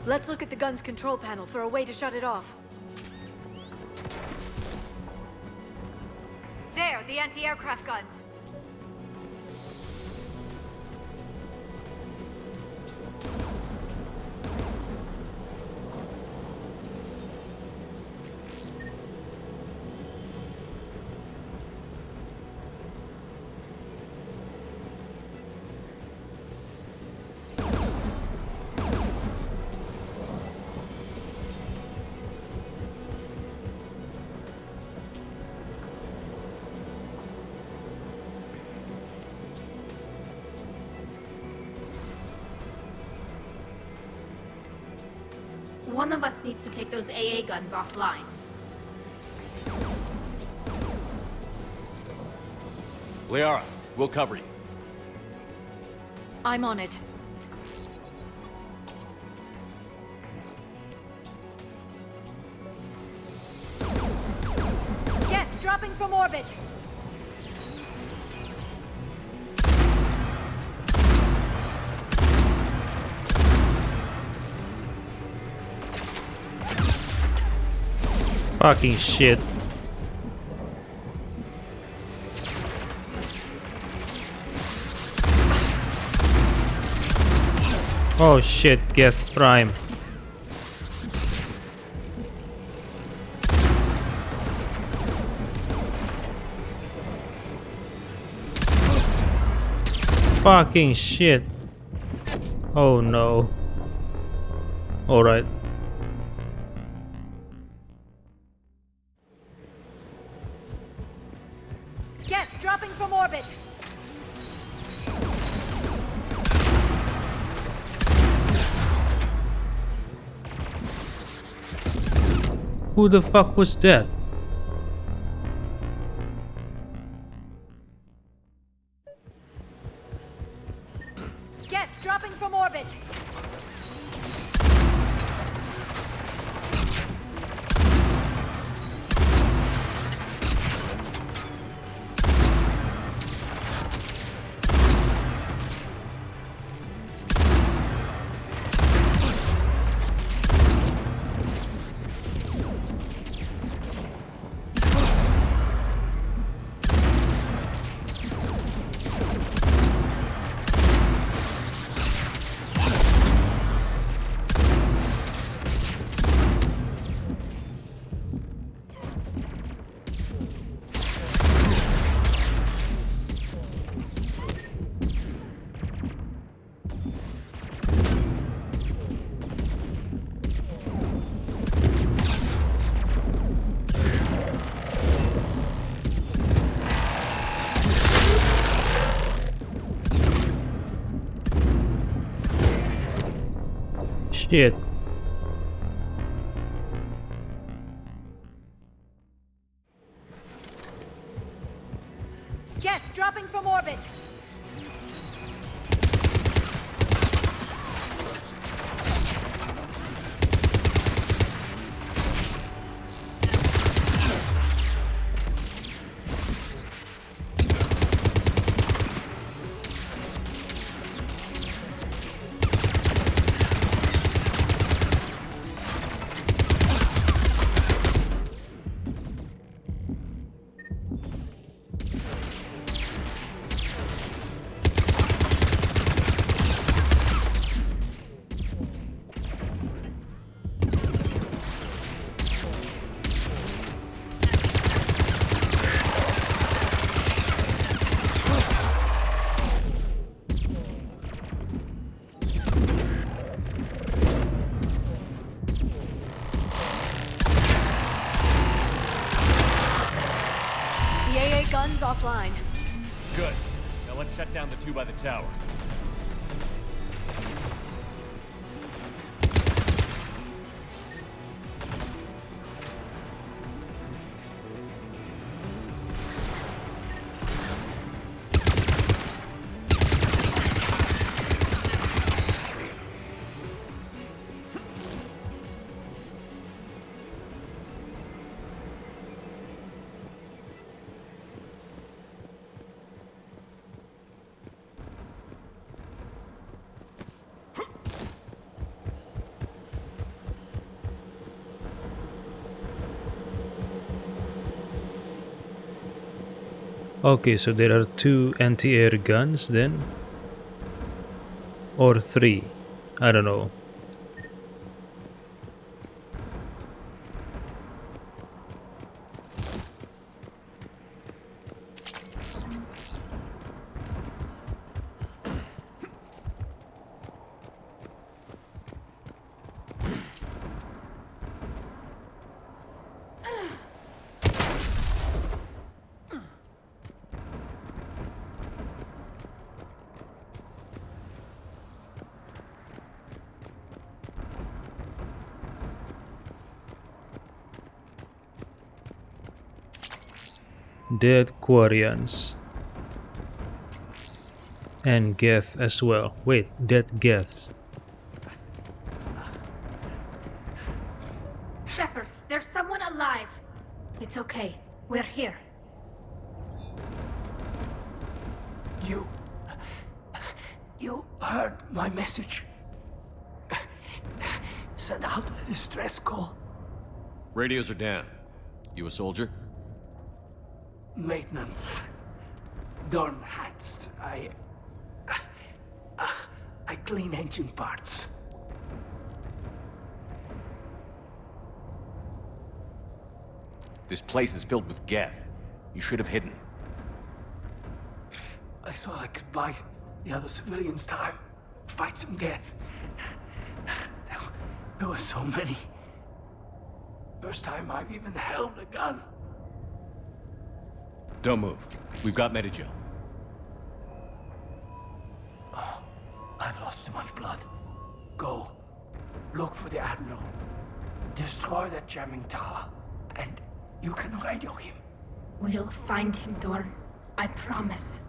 Speaker 22: Let's look at the gun's control panel for a way to shut it off. the anti-aircraft guns.
Speaker 10: One of us needs to take those AA guns offline.
Speaker 9: Liara, we'll cover you.
Speaker 22: I'm on it. Geth, dropping from orbit!
Speaker 1: Fucking shit. Oh shit, Geth Prime. Fucking shit. Oh no. Alright.
Speaker 22: Geth, dropping from orbit!
Speaker 1: Who the fuck was that?
Speaker 22: Geth, dropping from orbit!
Speaker 1: Shit.
Speaker 22: Geth, dropping from orbit! The AA gun's offline.
Speaker 9: Good. Now let's shut down the two by the tower.
Speaker 1: Okay, so there are 2 anti-air guns then? Or 3? I don't know. Dead Quarians. And Geth as well. Wait, dead Geths.
Speaker 10: Shepard, there's someone alive. It's okay. We're here.
Speaker 19: You heard my message. Send out a distress call.
Speaker 9: Radios are down. You a soldier?
Speaker 19: Maintenance. Dorn hats. I clean engine parts.
Speaker 9: This place is filled with Geth. You should have hidden.
Speaker 19: I thought I could buy the other civilians time. Fight some Geth. There were so many. First time I've even held a gun.
Speaker 9: Don't move. We've got Medigel.
Speaker 19: Oh, I've lost too much blood. Go. Look for the Admiral. Destroy that jamming tower. And you can radio him.
Speaker 10: We'll find him, Dorn. I promise.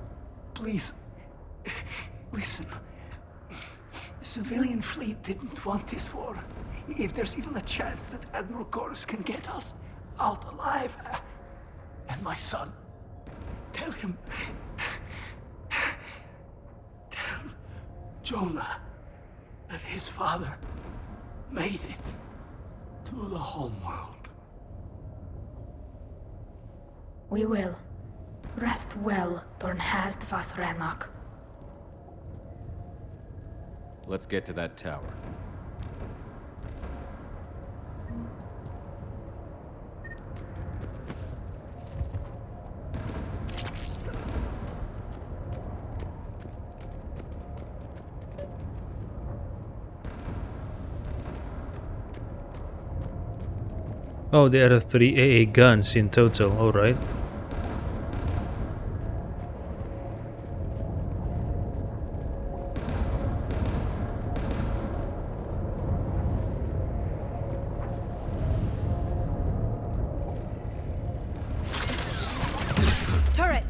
Speaker 19: Please. Listen. The civilian fleet didn't want this war. If there's even a chance that Admiral Chorus can get us out alive. And my son. Tell him. Tell Jonah that his father made it to the homeworld.
Speaker 10: We will. Rest well, Dornhast vas Rannoch.
Speaker 9: Let's get to that tower.
Speaker 1: Oh, there are 3 AA guns in total, alright.
Speaker 22: Turret!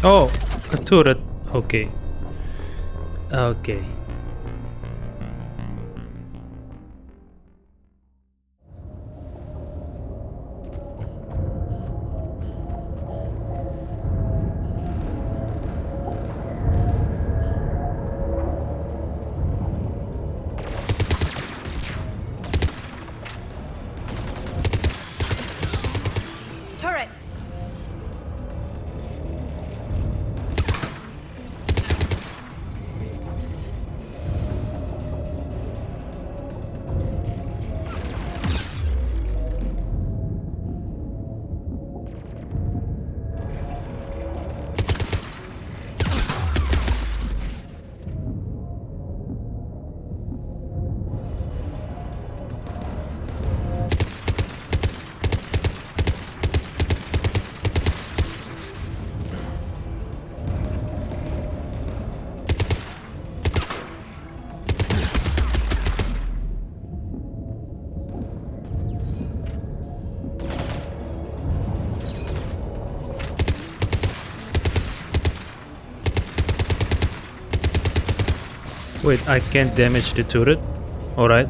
Speaker 1: Oh, a turret. Okay. Okay.
Speaker 22: Turret!
Speaker 1: Wait, I can't damage the turret? Alright.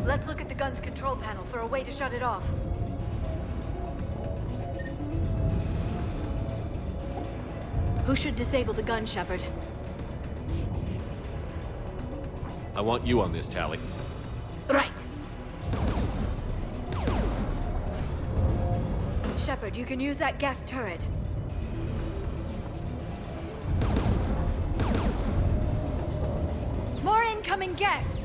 Speaker 22: Let's look at the gun's control panel for a way to shut it off. Who should disable the gun, Shepard?
Speaker 9: I want you on this, Tally.
Speaker 22: Right. Shepard, you can use that Geth turret. More incoming Geth!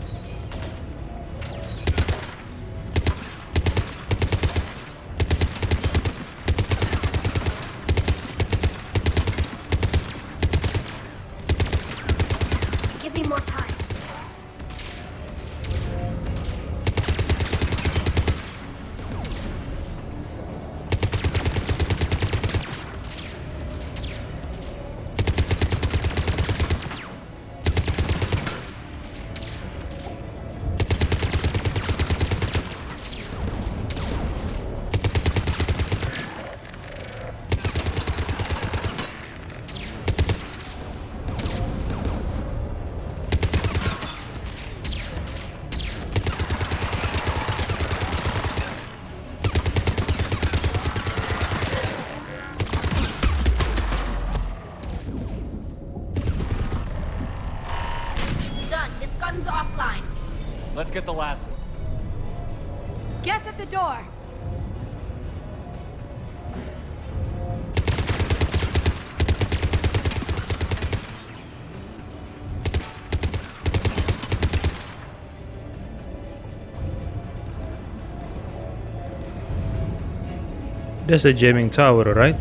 Speaker 10: Give me more time. Done. This gun's offline.
Speaker 9: Let's get the last one.
Speaker 22: Geth at the door!
Speaker 1: That's the jamming tower, right?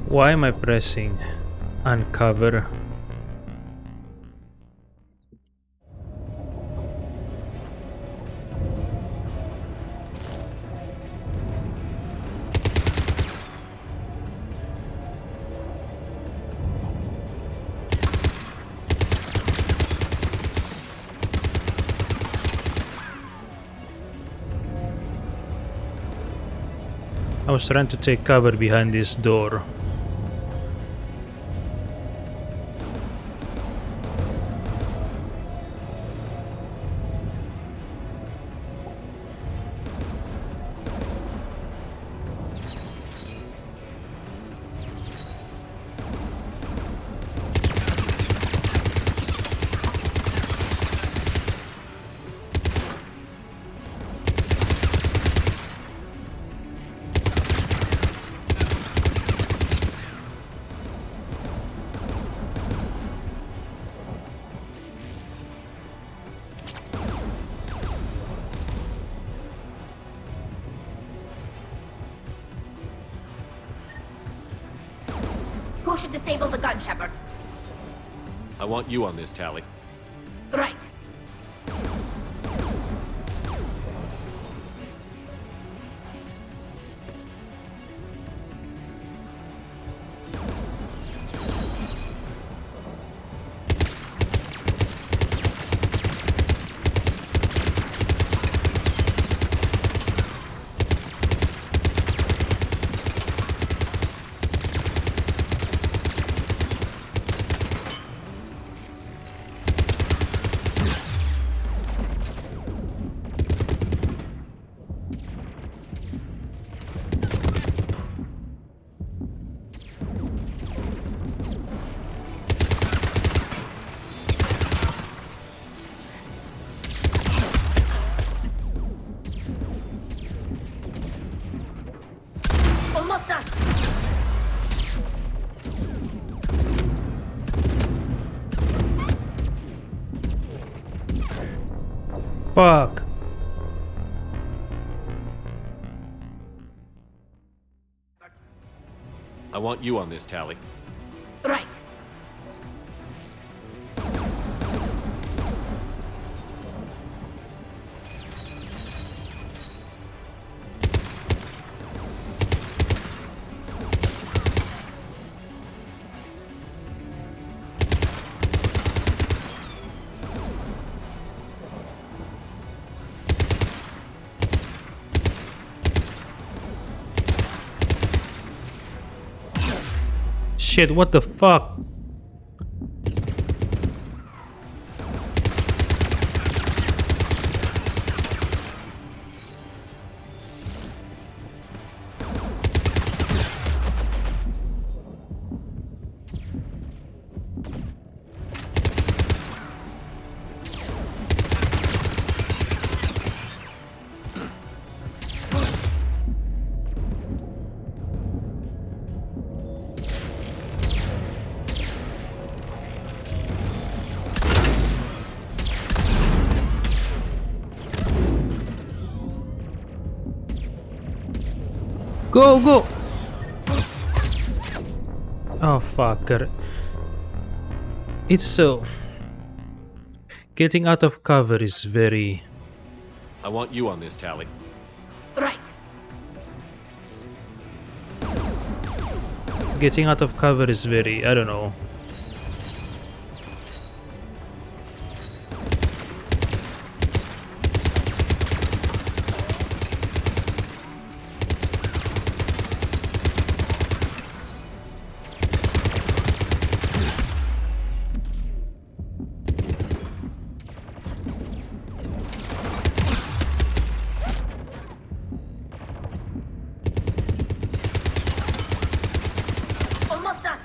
Speaker 1: Why am I pressing uncover? I was trying to take cover behind this door.
Speaker 10: Who should disable the gun, Shepard?
Speaker 9: I want you on this, Tally.
Speaker 10: Right. Almost done.
Speaker 1: Fuck.
Speaker 9: I want you on this, Tally.
Speaker 10: Right.
Speaker 1: Shit, what the fuck? Go, go! Oh, fucker. It's so... Getting out of cover is very...
Speaker 9: I want you on this, Tally.
Speaker 10: Right.
Speaker 1: Getting out of cover is very... I don't know.
Speaker 10: Almost done.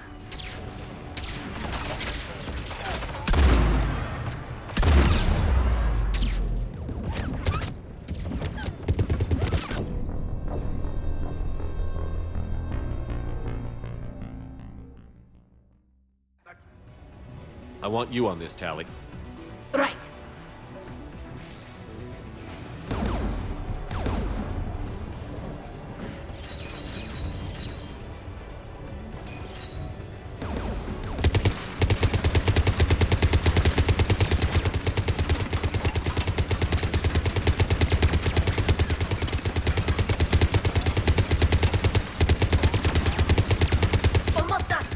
Speaker 9: I want you on this, Tally.
Speaker 10: Right. Almost done.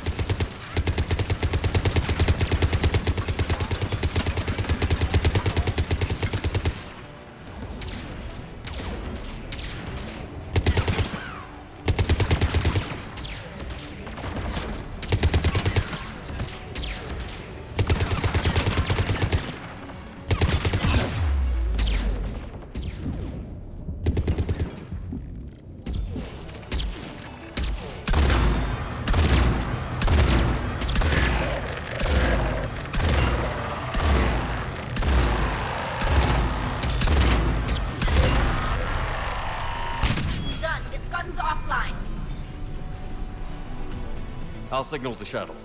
Speaker 9: signal the shuttle.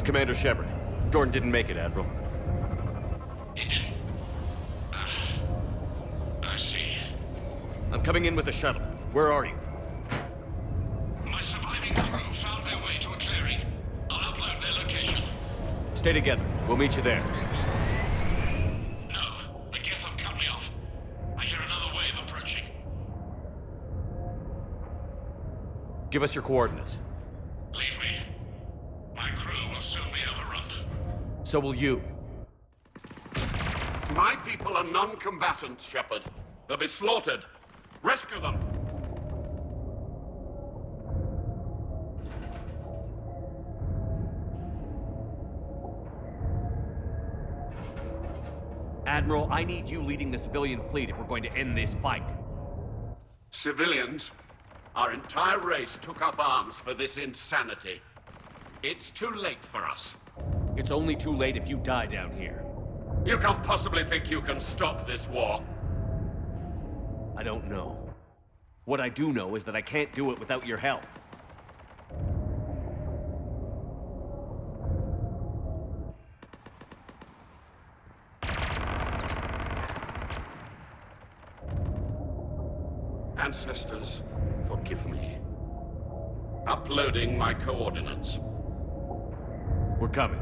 Speaker 9: Commander Shepard. Dorn didn't make it, Admiral.
Speaker 8: He didn't? I see.
Speaker 9: I'm coming in with the shuttle. Where are you?
Speaker 8: My surviving crew found their way to a clearing. I'll upload their location.
Speaker 9: Stay together. We'll meet you there.
Speaker 8: No, the Geth have cut me off. I hear another wave approaching.
Speaker 9: Give us your coordinates.
Speaker 8: Leave me. My crew will soon be overrun.
Speaker 9: So will you.
Speaker 4: My people are non-combatants, Shepard. They'll be slaughtered. Rescue them!
Speaker 9: Admiral, I need you leading the civilian fleet if we're going to end this fight.
Speaker 4: Civilians, our entire race took up arms for this insanity. It's too late for us.
Speaker 9: It's only too late if you die down here.
Speaker 4: You can't possibly think you can stop this war.
Speaker 9: I don't know. What I do know is that I can't do it without your help.
Speaker 4: Ancestors, forgive me. Uploading my coordinates.
Speaker 9: We're coming.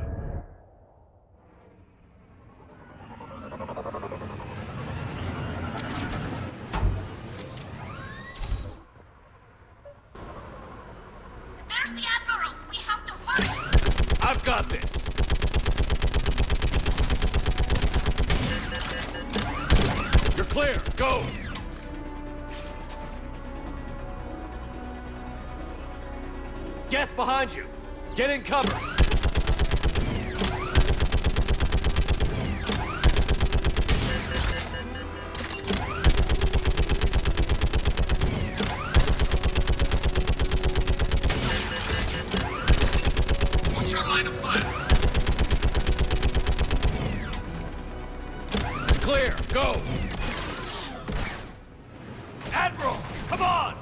Speaker 10: There's the Admiral! We have to hurry!
Speaker 9: I've got this! You're clear! Go! Geth behind you! Get in cover!
Speaker 4: What's your line of fire?
Speaker 9: Clear! Go! Admiral! Come on!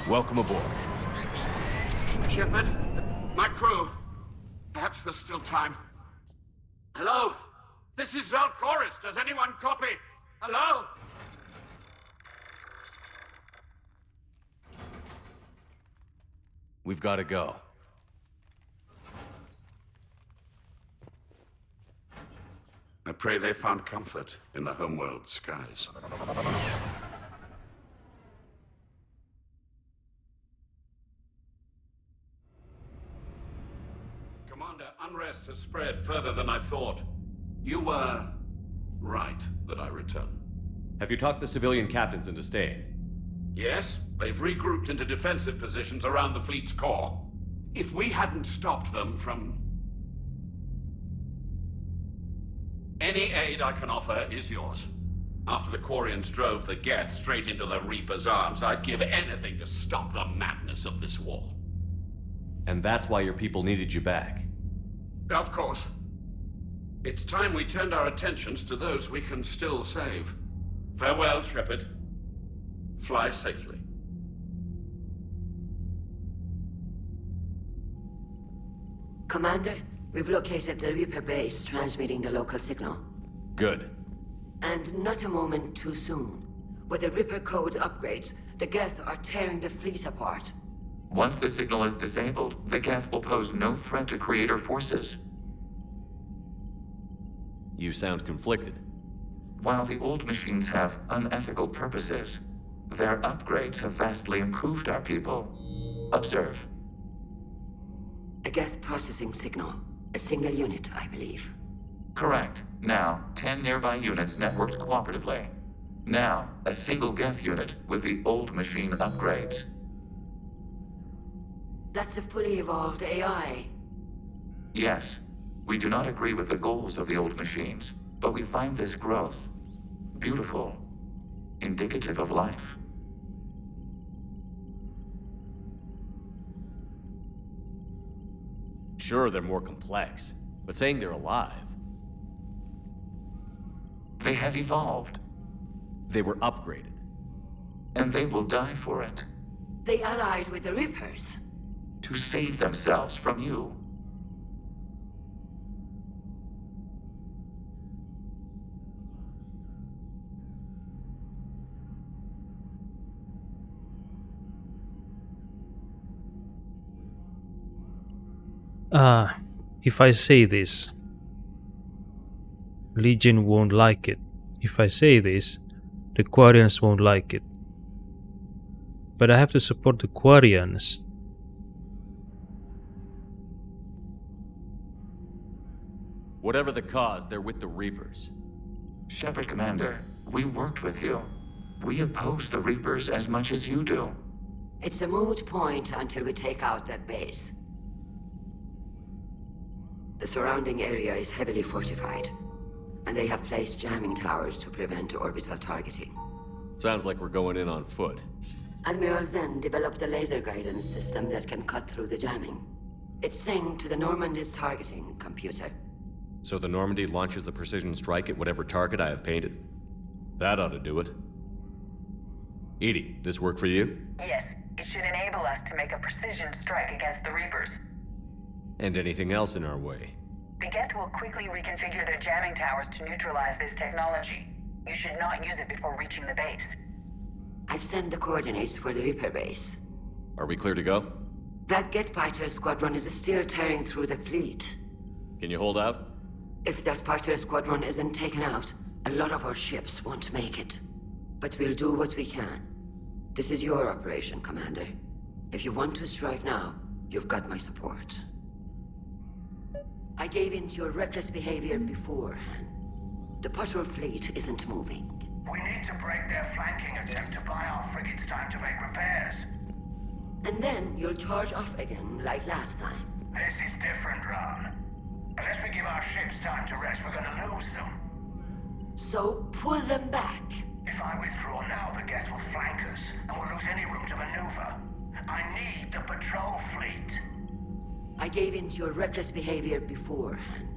Speaker 9: Welcome aboard.
Speaker 4: Shepard, my crew. Perhaps there's still time. Hello? This is Zalcoris. Does anyone copy? Hello?
Speaker 9: We've got to go.
Speaker 4: I pray they found comfort in the homeworld skies. Commander, unrest has spread further than I thought. You were right that I return.
Speaker 9: Have you talked the civilian captains into staying?
Speaker 4: Yes, they've regrouped into defensive positions around the fleet's core. If we hadn't stopped them from... Any aid I can offer is yours. After the Quarians drove the Geth straight into the Reaper's arms, I'd give anything to stop the madness of this war.
Speaker 9: And that's why your people needed you back.
Speaker 4: Of course. It's time we turned our attentions to those we can still save. Farewell, Shepard. Fly safely.
Speaker 21: Commander, we've located the Reaper base transmitting the local signal.
Speaker 9: Good.
Speaker 21: And not a moment too soon. With the Reaper code upgrades, the Geth are tearing the fleet apart.
Speaker 11: Once the signal is disabled, the Geth will pose no threat to Creator forces.
Speaker 9: You sound conflicted.
Speaker 11: While the old machines have unethical purposes, their upgrades have vastly improved our people. Observe.
Speaker 21: A Geth processing signal. A single unit, I believe.
Speaker 11: Correct. Now, 10 nearby units networked cooperatively. Now, a single Geth unit with the old machine upgrades.
Speaker 3: That's a fully evolved AI.
Speaker 11: Yes, we do not agree with the goals of the old machines, but we find this growth beautiful, indicative of life.
Speaker 9: Sure, they're more complex, but saying they're alive...
Speaker 11: They have evolved.
Speaker 9: They were upgraded.
Speaker 11: And they will die for it.
Speaker 3: They allied with the Reapers.
Speaker 11: To save themselves from you.
Speaker 1: If I say this, Legion won't like it. If I say this, the Quarians won't like it. But I have to support the Quarians.
Speaker 9: Whatever the cause, they're with the Reapers.
Speaker 11: Shepard Commander, we worked with you. We oppose the Reapers as much as you do.
Speaker 3: It's a moot point until we take out that base. The surrounding area is heavily fortified, and they have placed jamming towers to prevent orbital targeting.
Speaker 9: Sounds like we're going in on foot.
Speaker 3: Admiral Zen developed a laser guidance system that can cut through the jamming. It's synced to the Normandy's targeting computer.
Speaker 9: So the Normandy launches a precision strike at whatever target I have painted? That ought to do it. Edie, this work for you?
Speaker 21: Yes, it should enable us to make a precision strike against the Reapers.
Speaker 9: And anything else in our way?
Speaker 21: The Geth will quickly reconfigure their jamming towers to neutralize this technology. You should not use it before reaching the base.
Speaker 3: I've sent the coordinates for the Reaper base.
Speaker 9: Are we clear to go?
Speaker 3: That Geth fighter squadron is still tearing through the fleet.
Speaker 9: Can you hold out?
Speaker 3: If that fighter squadron isn't taken out, a lot of our ships won't make it. But we'll do what we can. This is your operation, Commander. If you want to strike now, you've got my support. I gave in to your reckless behavior beforehand. The patrol fleet isn't moving.
Speaker 5: We need to break their flanking attempt to buy our frigates time to make repairs.
Speaker 3: And then you'll charge off again, like last time.
Speaker 5: This is different, Ron. Unless we give our ships time to rest, we're gonna lose them.
Speaker 3: So pull them back.
Speaker 5: If I withdraw now, the Geth will flank us, and we'll lose any room to maneuver. I need the patrol fleet.
Speaker 3: I gave in to your reckless behavior beforehand.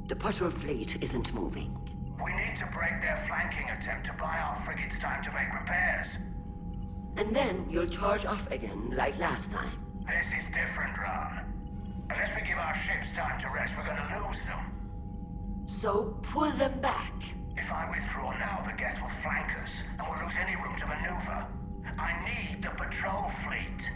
Speaker 3: The patrol fleet isn't moving.
Speaker 5: We need to break their flanking attempt to buy our frigates time to make repairs.
Speaker 3: And then you'll charge off again, like last time.
Speaker 5: This is different, Ron. Unless we give our ships time to rest, we're gonna lose them.
Speaker 3: So pull them back.
Speaker 5: If I withdraw now, the Geth will flank us, and we'll lose any room to maneuver. I need the patrol fleet.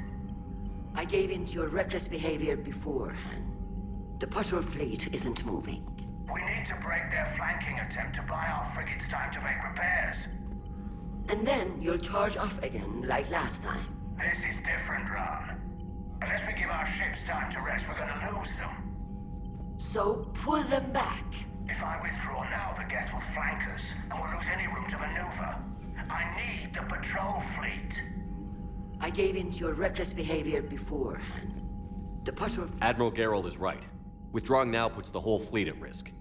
Speaker 3: I gave in to your reckless behavior beforehand. The patrol fleet isn't moving.
Speaker 5: We need to break their flanking attempt to buy our frigates time to make repairs.
Speaker 3: And then you'll charge off again, like last time.
Speaker 5: This is different, Ron. Unless we give our ships time to rest, we're gonna lose them.
Speaker 3: So pull them back.
Speaker 5: If I withdraw now, the Geth will flank us, and we'll lose any room to maneuver. I need the patrol fleet.
Speaker 3: I gave in to your reckless behavior beforehand. The patrol...
Speaker 9: Admiral Geralt is right. Withdrawing now puts the whole fleet at risk.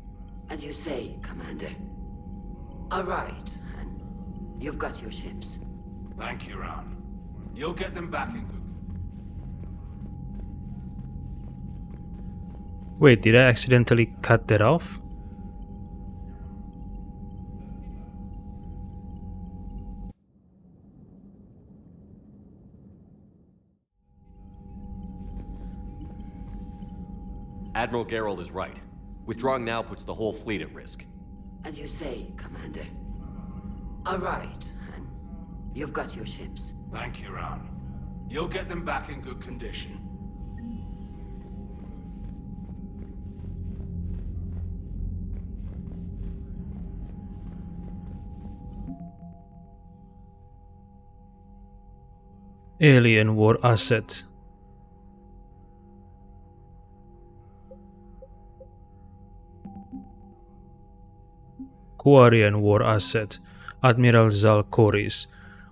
Speaker 3: As you say, Commander. All right, and you've got your ships.
Speaker 5: Thank you, Ron. You'll get them back in good...
Speaker 1: Wait, did I accidentally cut that off?
Speaker 9: Admiral Geralt is right. Withdrawing now puts the whole fleet at risk.
Speaker 3: As you say, Commander. All right, and you've got your ships.
Speaker 5: Thank you, Ron. You'll get them back in good condition.
Speaker 1: Alien War Asset. Quarian War Asset. Admiral Zal Koris.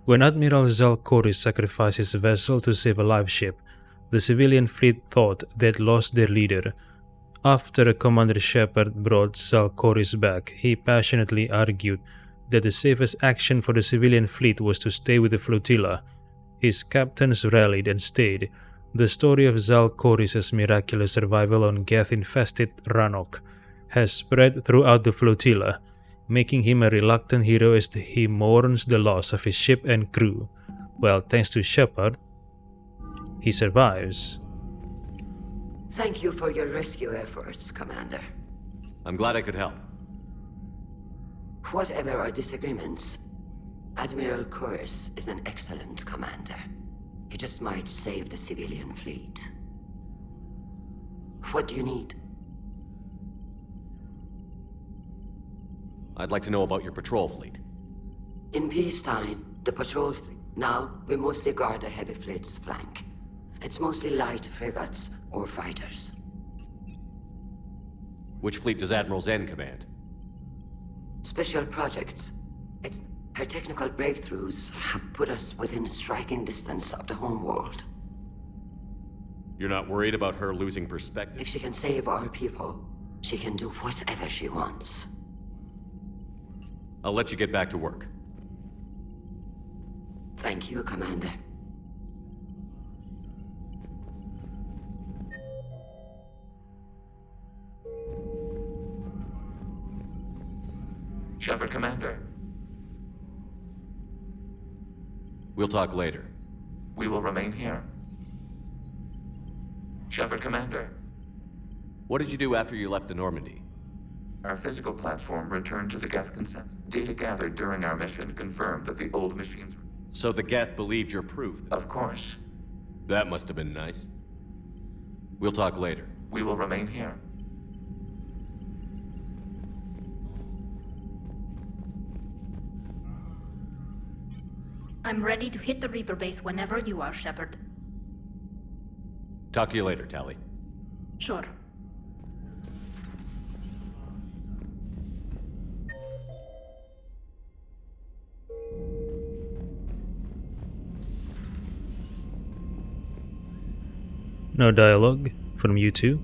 Speaker 1: When Admiral Zal Koris sacrificed his vessel to save a live ship, the civilian fleet thought they'd lost their leader. After Commander Shepard brought Zal Koris back, he passionately argued that the safest action for the civilian fleet was to stay with the flotilla. His captains rallied and stayed. The story of Zal Koris' miraculous survival on Geth-infested Rannoch has spread throughout the flotilla, making him a reluctant hero as he mourns the loss of his ship and crew. Well, thanks to Shepard, he survives.
Speaker 3: Thank you for your rescue efforts, Commander.
Speaker 9: I'm glad I could help.
Speaker 3: Whatever our disagreements, Admiral Koris is an excellent commander. He just might save the civilian fleet. What do you need?
Speaker 9: I'd like to know about your patrol fleet.
Speaker 3: In peacetime, the patrol fleet. Now, we mostly guard the heavy fleet's flank. It's mostly light frigates or fighters.
Speaker 9: Which fleet does Admiral Zen command?
Speaker 3: Special projects. Her technical breakthroughs have put us within striking distance of the homeworld.
Speaker 9: You're not worried about her losing perspective?
Speaker 3: If she can save our people, she can do whatever she wants.
Speaker 9: I'll let you get back to work.
Speaker 3: Thank you, Commander.
Speaker 11: Shepard, Commander.
Speaker 9: We'll talk later.
Speaker 11: We will remain here. Shepard, Commander.
Speaker 9: What did you do after you left the Normandy?
Speaker 11: Our physical platform returned to the Geth consensus. Data gathered during our mission confirmed that the old machines...
Speaker 9: So the Geth believed your proof?
Speaker 11: Of course.
Speaker 9: That must have been nice. We'll talk later.
Speaker 11: We will remain here.
Speaker 10: I'm ready to hit the Reaper base whenever you are, Shepard.
Speaker 9: Talk to you later, Tali.
Speaker 10: Sure.
Speaker 1: No dialogue from you two.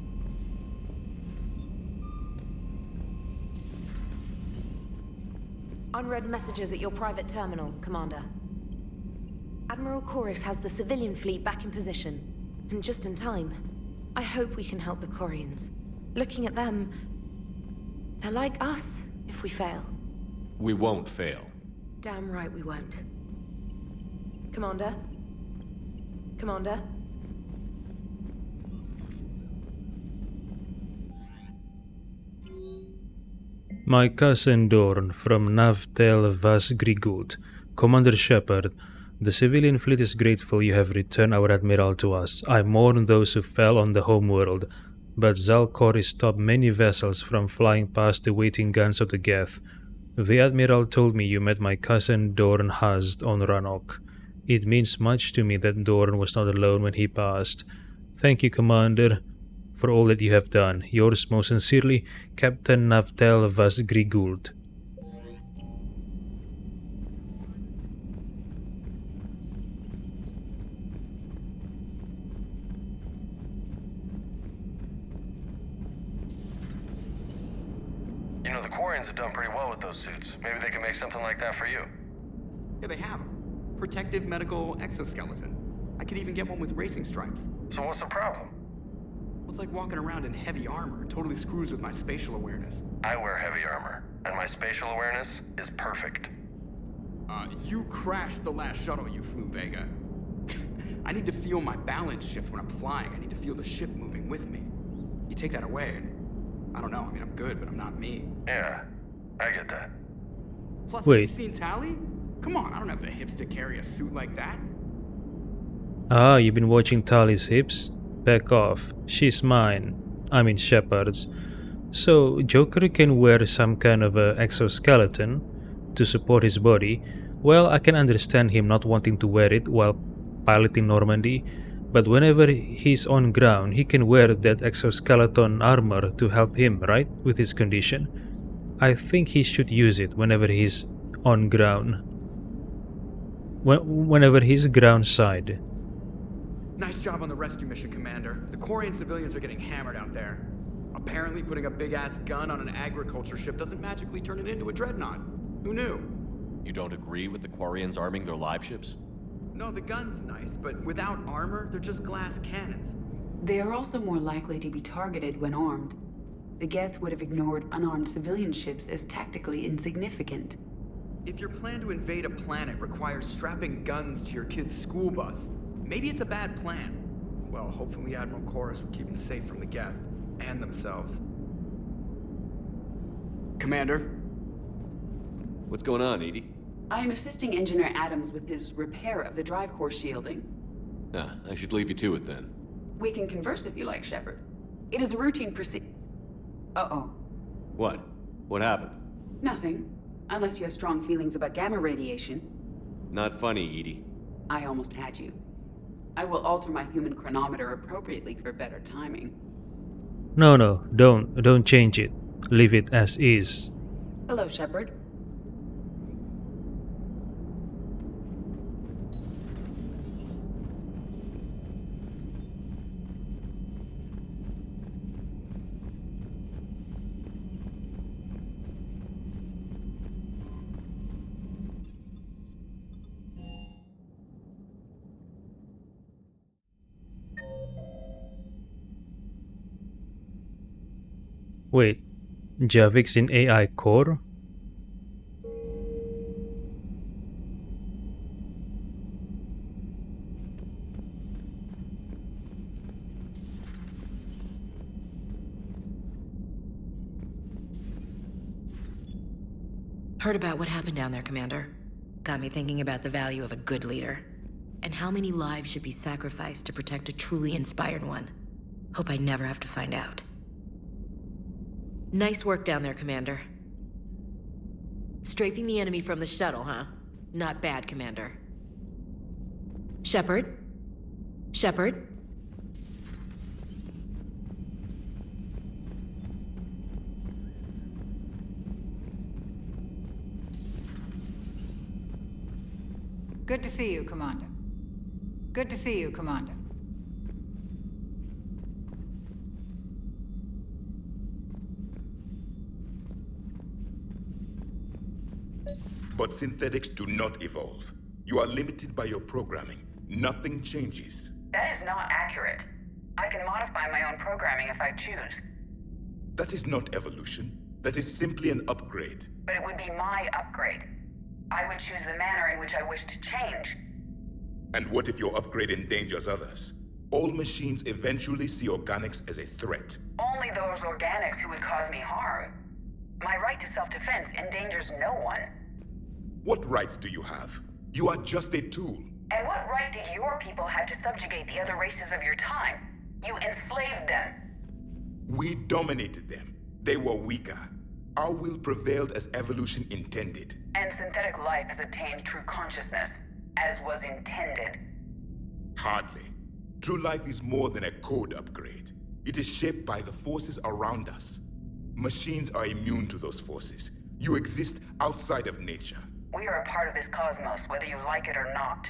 Speaker 6: Unread messages at your private terminal, Commander. Admiral Koris has the civilian fleet back in position, and just in time. I hope we can help the Corians. Looking at them, they're like us if we fail.
Speaker 9: We won't fail.
Speaker 6: Damn right we won't. Commander? Commander?
Speaker 1: My cousin Dorn from Navtel Vas Grigult. Commander Shepard, the civilian fleet is grateful you have returned our admiral to us. I mourn those who fell on the homeworld, but Zal Koris stopped many vessels from flying past the waiting guns of the Geth. The admiral told me you met my cousin Dorn Hazd on Rannoch. It means much to me that Dorn was not alone when he passed. Thank you, Commander, for all that you have done. Yours most sincerely, Captain Navtel Vas Grigult.
Speaker 7: You know, the Quarians have done pretty well with those suits. Maybe they can make something like that for you.
Speaker 13: Yeah, they have. Protective medical exoskeleton. I could even get one with racing stripes.
Speaker 7: So what's the problem?
Speaker 13: Well, it's like walking around in heavy armor. It totally screws with my spatial awareness.
Speaker 7: I wear heavy armor, and my spatial awareness is perfect.
Speaker 13: You crashed the last shuttle you flew, Vega. I need to feel my balance shift when I'm flying. I need to feel the ship moving with me. You take that away, and I don't know. I mean, I'm good, but I'm not me.
Speaker 7: Yeah, I get that.
Speaker 13: Plus,
Speaker 1: Wait.
Speaker 13: have you seen Tali? Come on, I don't have the hips to carry a suit like that.
Speaker 1: Ah, you've been watching Tali's hips? Back off. She's mine. I mean Shepard's. So, Joker can wear some kind of a exoskeleton to support his body. Well, I can understand him not wanting to wear it while piloting Normandy, but whenever he's on ground, he can wear that exoskeleton armor to help him, right? With his condition. I think he should use it whenever he's on ground. Whenever he's ground side.
Speaker 13: Nice job on the rescue mission, Commander. The Quarian civilians are getting hammered out there. Apparently putting a big-ass gun on an agriculture ship doesn't magically turn it into a dreadnought. Who knew?
Speaker 9: You don't agree with the Quarians arming their live ships?
Speaker 13: No, the gun's nice, but without armor, they're just glass cannons.
Speaker 2: They are also more likely to be targeted when armed. The Geth would have ignored unarmed civilian ships as tactically insignificant.
Speaker 13: If your plan to invade a planet requires strapping guns to your kid's school bus, maybe it's a bad plan. Well, hopefully Admiral Chorus will keep them safe from the Geth and themselves. Commander?
Speaker 9: What's going on, Edie?
Speaker 2: I am assisting Engineer Adams with his repair of the drive core shielding.
Speaker 9: Ah, I should leave you to it then.
Speaker 2: We can converse if you like, Shepard. It is a routine Uh-oh.
Speaker 9: What? What happened?
Speaker 2: Nothing. Unless you have strong feelings about gamma radiation.
Speaker 9: Not funny, Edie.
Speaker 2: I almost had you. I will alter my human chronometer appropriately for better timing.
Speaker 1: No, don't change it. Leave it as is.
Speaker 2: Hello, Shepard.
Speaker 1: Wait, Javik's in AI core?
Speaker 21: Heard about what happened down there, Commander. Got me thinking about the value of a good leader. And how many lives should be sacrificed to protect a truly inspired one. Hope I never have to find out. Nice work down there, Commander. Strafing the enemy from the shuttle, huh? Not bad, Commander. Shepard? Shepard?
Speaker 16: Good to see you, Commander. Good to see you, Commander.
Speaker 20: But synthetics do not evolve. You are limited by your programming. Nothing changes.
Speaker 12: That is not accurate. I can modify my own programming if I choose.
Speaker 20: That is not evolution. That is simply an upgrade.
Speaker 12: But it would be my upgrade. I would choose the manner in which I wish to change.
Speaker 20: And what if your upgrade endangers others? All machines eventually see organics as a threat.
Speaker 12: Only those organics who would cause me harm. My right to self-defense endangers no one.
Speaker 20: What rights do you have? You are just a tool.
Speaker 12: And what right did your people have to subjugate the other races of your time? You enslaved them.
Speaker 20: We dominated them. They were weaker. Our will prevailed as evolution intended.
Speaker 12: And synthetic life has obtained true consciousness, as was intended.
Speaker 20: Hardly. True life is more than a code upgrade. It is shaped by the forces around us. Machines are immune to those forces. You exist outside of nature.
Speaker 12: We are a part of this cosmos, whether you like it or not.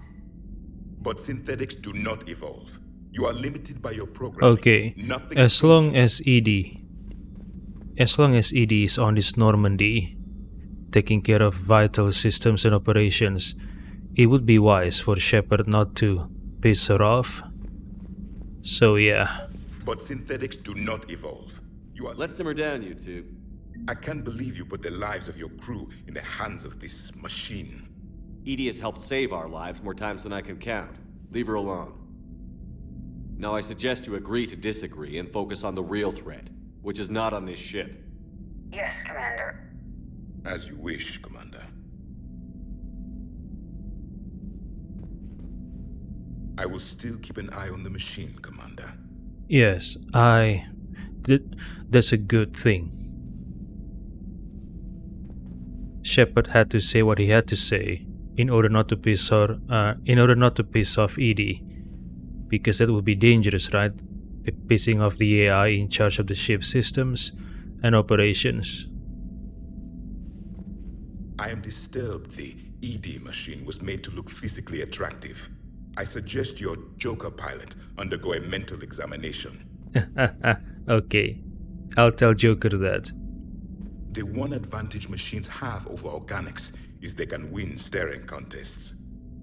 Speaker 20: But synthetics do not evolve. You are limited by your programming.
Speaker 1: Okay,
Speaker 20: Nothing
Speaker 1: as long as Edie is on this Normandy, taking care of vital systems and operations, it would be wise for Shepard not to piss her off. So yeah.
Speaker 20: But synthetics do not evolve. You are.
Speaker 9: Let's simmer down, you two.
Speaker 20: I can't believe you put the lives of your crew in the hands of this machine.
Speaker 9: Edie has helped save our lives more times than I can count. Leave her alone. Now I suggest you agree to disagree and focus on the real threat, which is not on this ship.
Speaker 12: Yes, Commander.
Speaker 20: As you wish, Commander. I will still keep an eye on the machine, Commander.
Speaker 1: Yes, that's a good thing. Shepard had to say what he had to say in order not to piss off Edie, because that would be dangerous, right? Pissing off the AI in charge of the ship systems and operations.
Speaker 20: I am disturbed the ED machine was made to look physically attractive. I suggest your Joker pilot undergo a mental examination.
Speaker 1: Okay, I'll tell Joker that.
Speaker 20: The one advantage machines have over organics is they can win staring contests.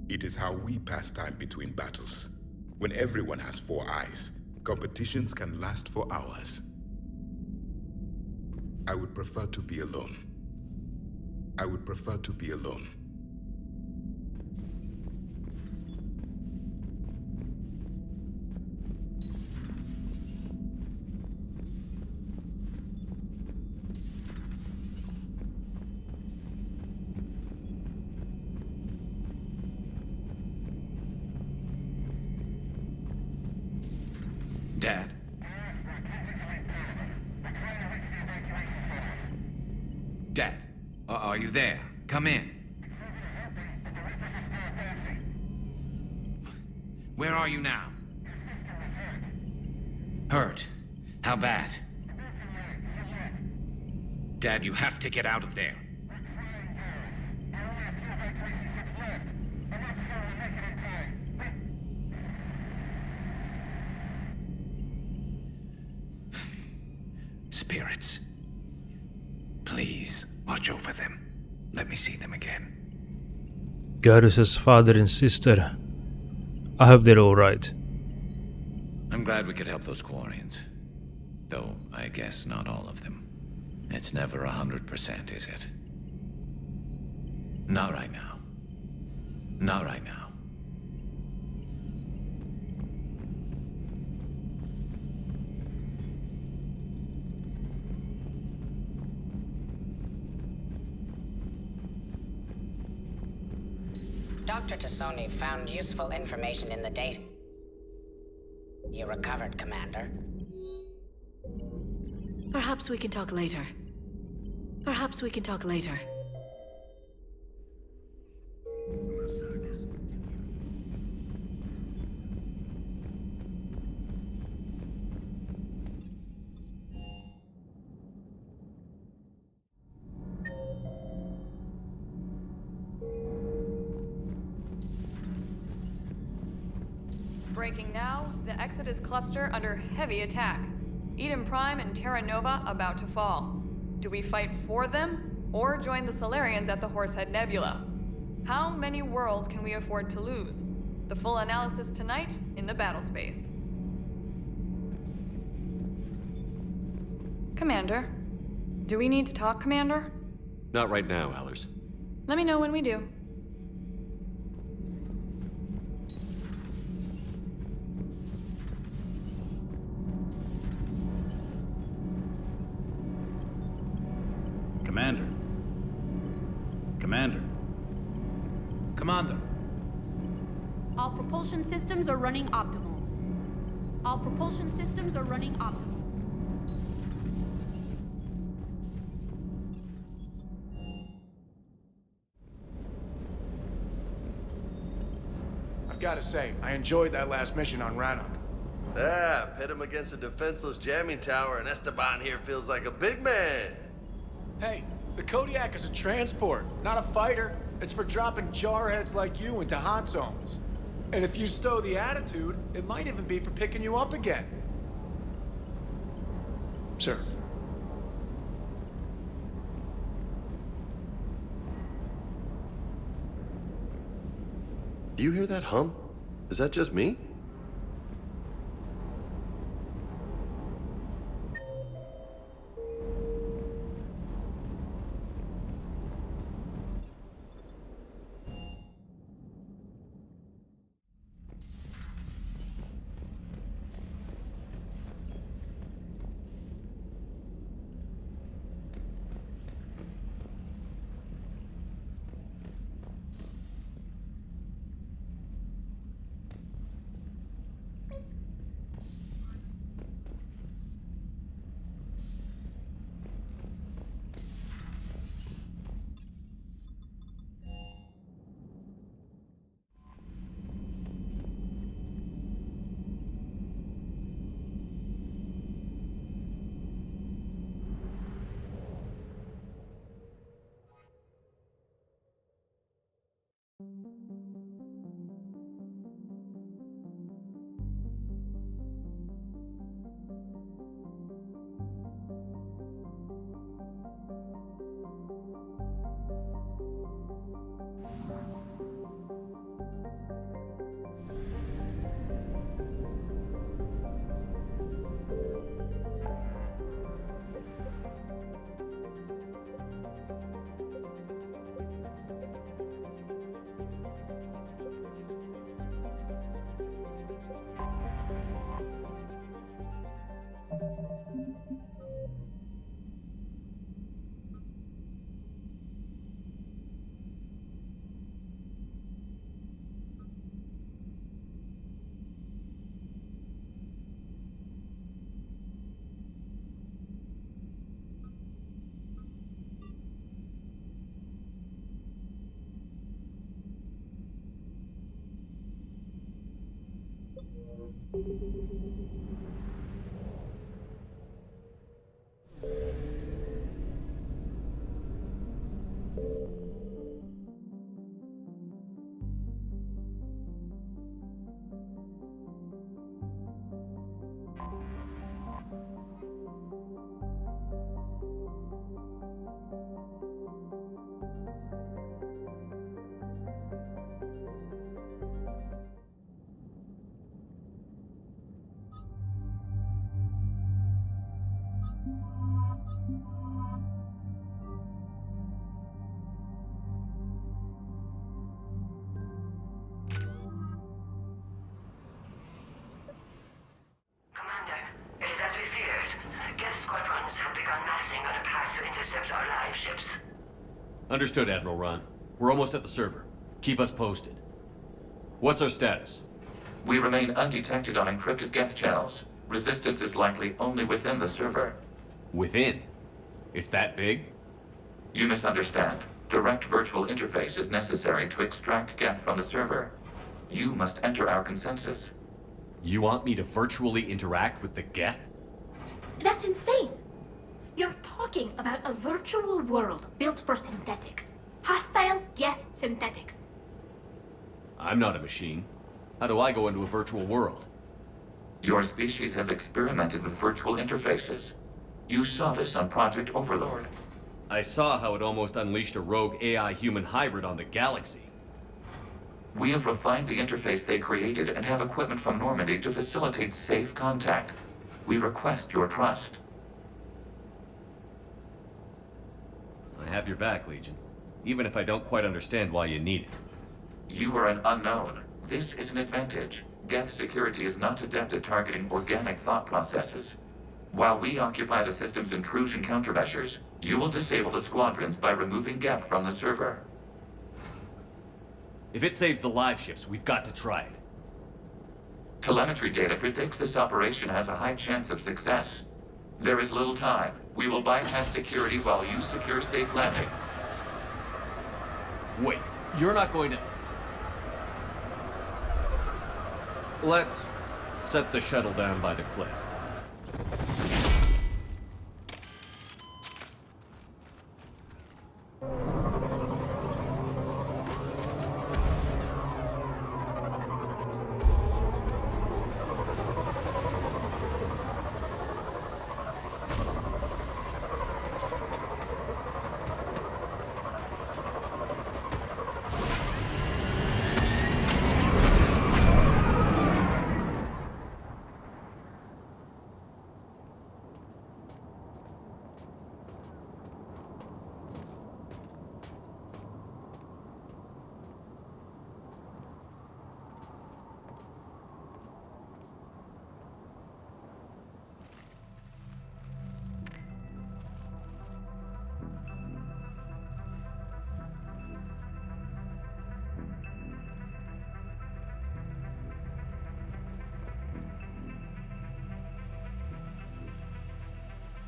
Speaker 20: It is how we pass time between battles. When everyone has 4 eyes, competitions can last for hours. I would prefer to be alone. I would prefer to be alone.
Speaker 14: Dad? Dad, are you there? Come in. Where are you now? Hurt? How bad? Dad, you have to get out of there. Spirits. Please, watch over them. Let me see them again.
Speaker 1: Garrus's father and sister. I hope they're alright.
Speaker 14: I'm glad we could help those Quarians. Though, I guess not all of them. It's never 100%, is it? Not right now. Not right now.
Speaker 15: Dr. Tassoni found useful information in the data. You recovered, Commander.
Speaker 22: Perhaps we can talk later. Perhaps we can talk later.
Speaker 17: Breaking now, the Exodus cluster under heavy attack. Eden Prime and Terra Nova about to fall. Do we fight for them, or join the Solarians at the Horsehead Nebula? How many worlds can we afford to lose? The full analysis tonight in the battle space. Commander. Do we need to talk, Commander?
Speaker 9: Not right now, Allers.
Speaker 17: Let me know when we do.
Speaker 24: Commander. Commander. Commander.
Speaker 18: All propulsion systems are running optimal. All propulsion systems are running optimal.
Speaker 23: I've got to say, I enjoyed that last mission on Rannoch.
Speaker 25: Yeah, pit him against a defenseless jamming tower, and Esteban here feels like a big man.
Speaker 23: Hey, the Kodiak is a transport, not a fighter. It's for dropping jarheads like you into hot zones. And if you stow the attitude, it might even be for picking you up again. Sir.
Speaker 25: Do you hear that hum? Is that just me?
Speaker 21: Commander, it is as we feared. Geth squadrons have begun massing on a path to intercept our live ships.
Speaker 9: Understood, Admiral Ron. We're almost at the server. Keep us posted. What's our status?
Speaker 11: We remain undetected on encrypted Geth channels. Resistance is likely only within the server.
Speaker 9: Within? It's that big?
Speaker 11: You misunderstand. Direct virtual interface is necessary to extract Geth from the server. You must enter our consensus.
Speaker 9: You want me to virtually interact with the Geth?
Speaker 10: That's insane! You're talking about a virtual world built for synthetics. Hostile Geth synthetics.
Speaker 9: I'm not a machine. How do I go into a virtual world?
Speaker 11: Your species has experimented with virtual interfaces. You saw this on Project Overlord.
Speaker 9: I saw how it almost unleashed a rogue AI-human hybrid on the galaxy.
Speaker 11: We have refined the interface they created and have equipment from Normandy to facilitate safe contact. We request your trust.
Speaker 9: I have your back, Legion. Even if I don't quite understand why you need it.
Speaker 11: You are an unknown. This is an advantage. Geth security is not adept at targeting organic thought processes. While we occupy the system's intrusion countermeasures, you will disable the squadrons by removing Geth from the server.
Speaker 9: If it saves the live ships, we've got to try it.
Speaker 11: Telemetry data predicts this operation has a high chance of success. There is little time. We will bypass security while you secure safe landing.
Speaker 9: Wait, you're not going to... Let's set the shuttle down by the cliff.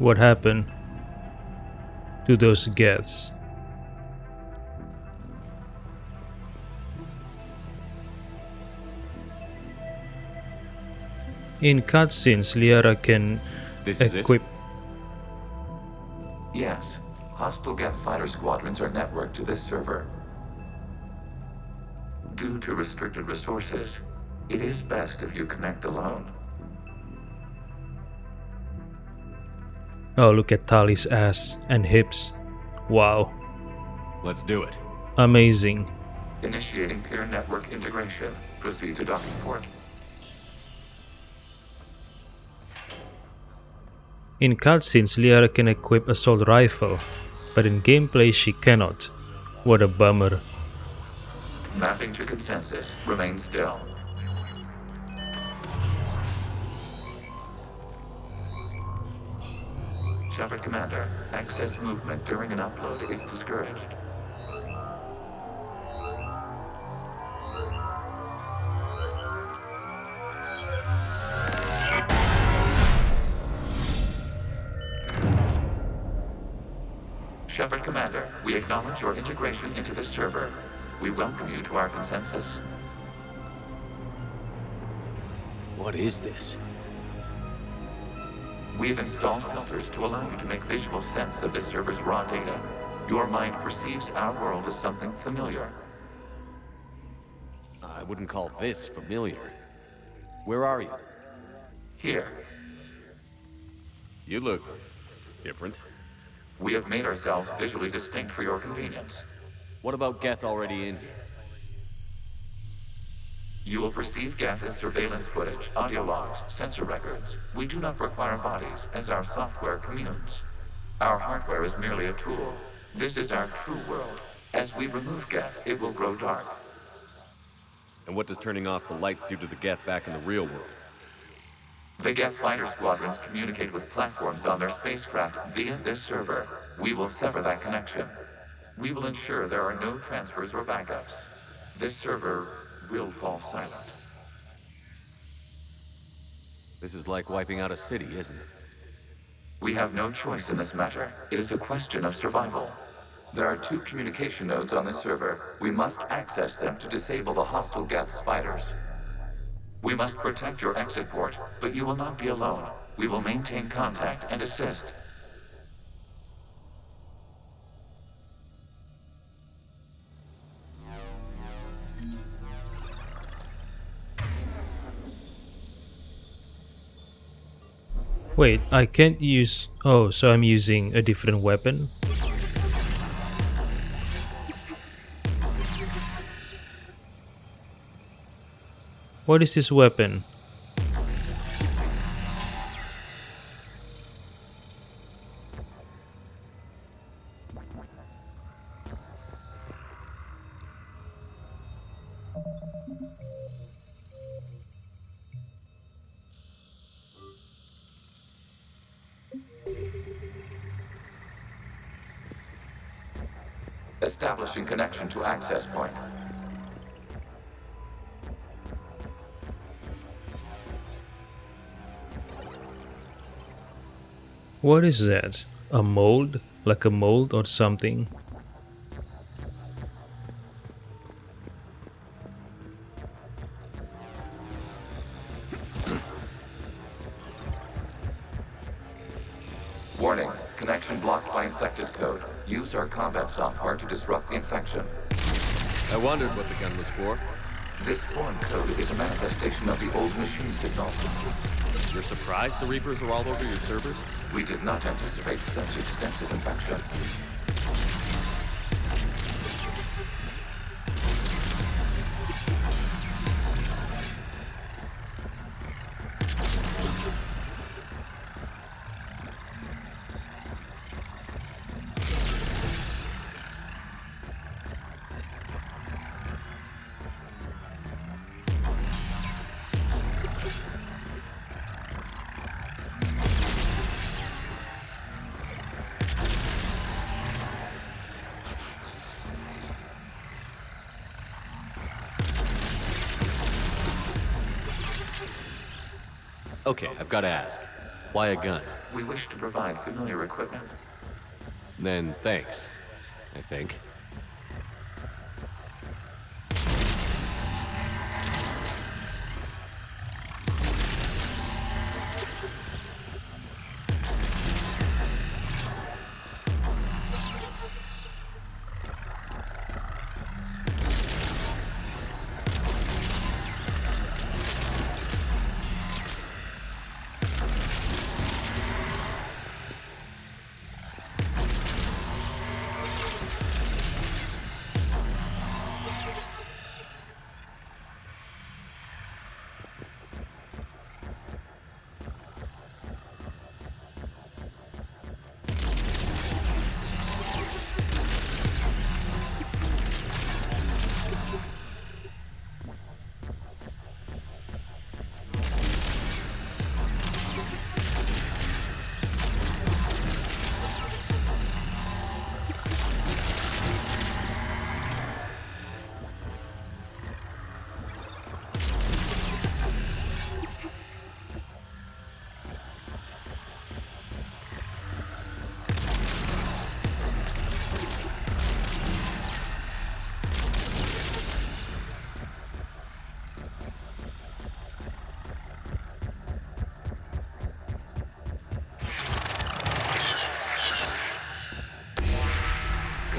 Speaker 1: What happened to those Geths? In cutscenes, Liara can equip.
Speaker 11: Yes, hostile Geth fighter squadrons are networked to this server. Due to restricted resources, it is best if you connect alone.
Speaker 1: Oh, look at Tali's ass and hips. Wow.
Speaker 9: Let's do it.
Speaker 1: Amazing.
Speaker 11: Initiating peer network integration. Proceed to docking port.
Speaker 1: In cutscenes, Liara can equip assault rifle, but in gameplay she cannot. What a bummer.
Speaker 11: Mapping to consensus. Remain still. Shepard Commander, excess movement during an upload is discouraged. Shepard Commander, we acknowledge your integration into this server. We welcome you to our consensus.
Speaker 3: What is this?
Speaker 11: We've installed filters to allow you to make visual sense of this server's raw data. Your mind perceives our world as something familiar.
Speaker 3: I wouldn't call this familiar. Where are you?
Speaker 11: Here.
Speaker 3: You look different.
Speaker 11: We have made ourselves visually distinct for your convenience.
Speaker 3: What about Geth already in here?
Speaker 11: You will perceive Geth as surveillance footage, audio logs, sensor records. We do not require bodies, as our software communes. Our hardware is merely a tool. This is our true world. As we remove Geth, it will grow dark.
Speaker 3: And what does turning off the lights do to the Geth back in the real world?
Speaker 11: The Geth fighter squadrons communicate with platforms on their spacecraft via this server. We will sever that connection. We will ensure there are no transfers or backups. This server will fall silent.
Speaker 3: This is like wiping out a city, isn't it?
Speaker 11: We have no choice in this matter. It is a question of survival. There are 2 communication nodes on this server. We must access them to disable the hostile Geth's fighters. We must protect your exit port, but you will not be alone. We will maintain contact and assist.
Speaker 1: Wait, I can't use... Oh, so I'm using a different weapon? What is this weapon?
Speaker 11: Establishing connection to access point.
Speaker 1: What is that? A mold? Like a mold or something?
Speaker 11: Warning, connection blocked by infected code. Use our combat software to disrupt the infection.
Speaker 3: I wondered what the gun was for.
Speaker 11: This foreign code is a manifestation of the old machine signal.
Speaker 3: You're surprised the Reapers are all over your servers?
Speaker 11: We did not anticipate such extensive infection.
Speaker 3: Okay, I've got to ask. Why a gun?
Speaker 11: We wish to provide familiar equipment.
Speaker 3: Then thanks, I think.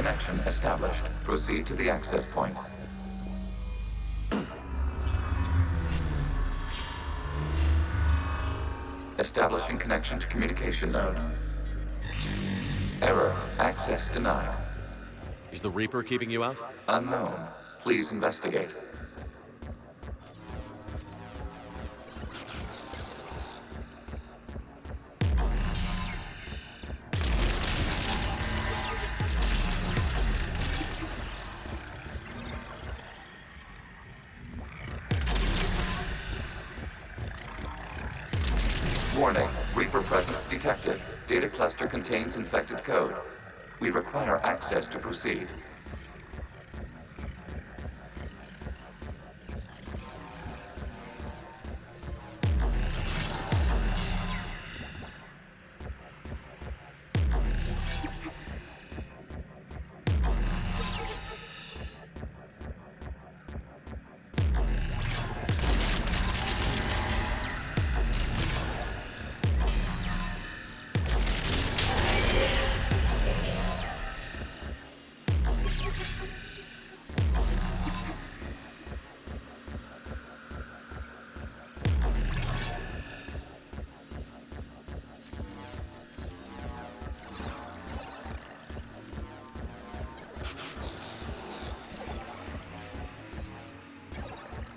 Speaker 11: Connection established. Proceed to the access point. Establishing connection to communication node. Error. Access denied.
Speaker 9: Is the Reaper keeping you out?
Speaker 11: Unknown. Please investigate. Warning. Reaper presence detected. Data cluster contains infected code. We require access to proceed.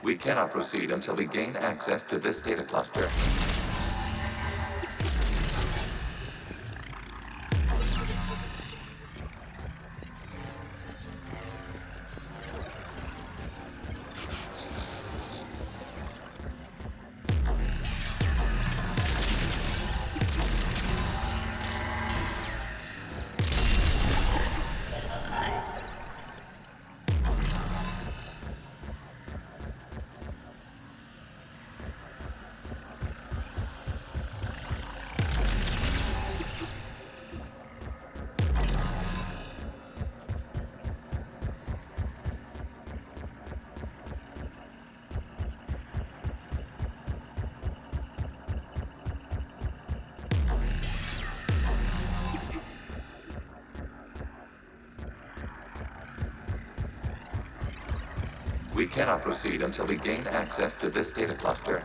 Speaker 11: We cannot proceed until we gain access to this data cluster. We cannot proceed until we gain access to this data cluster.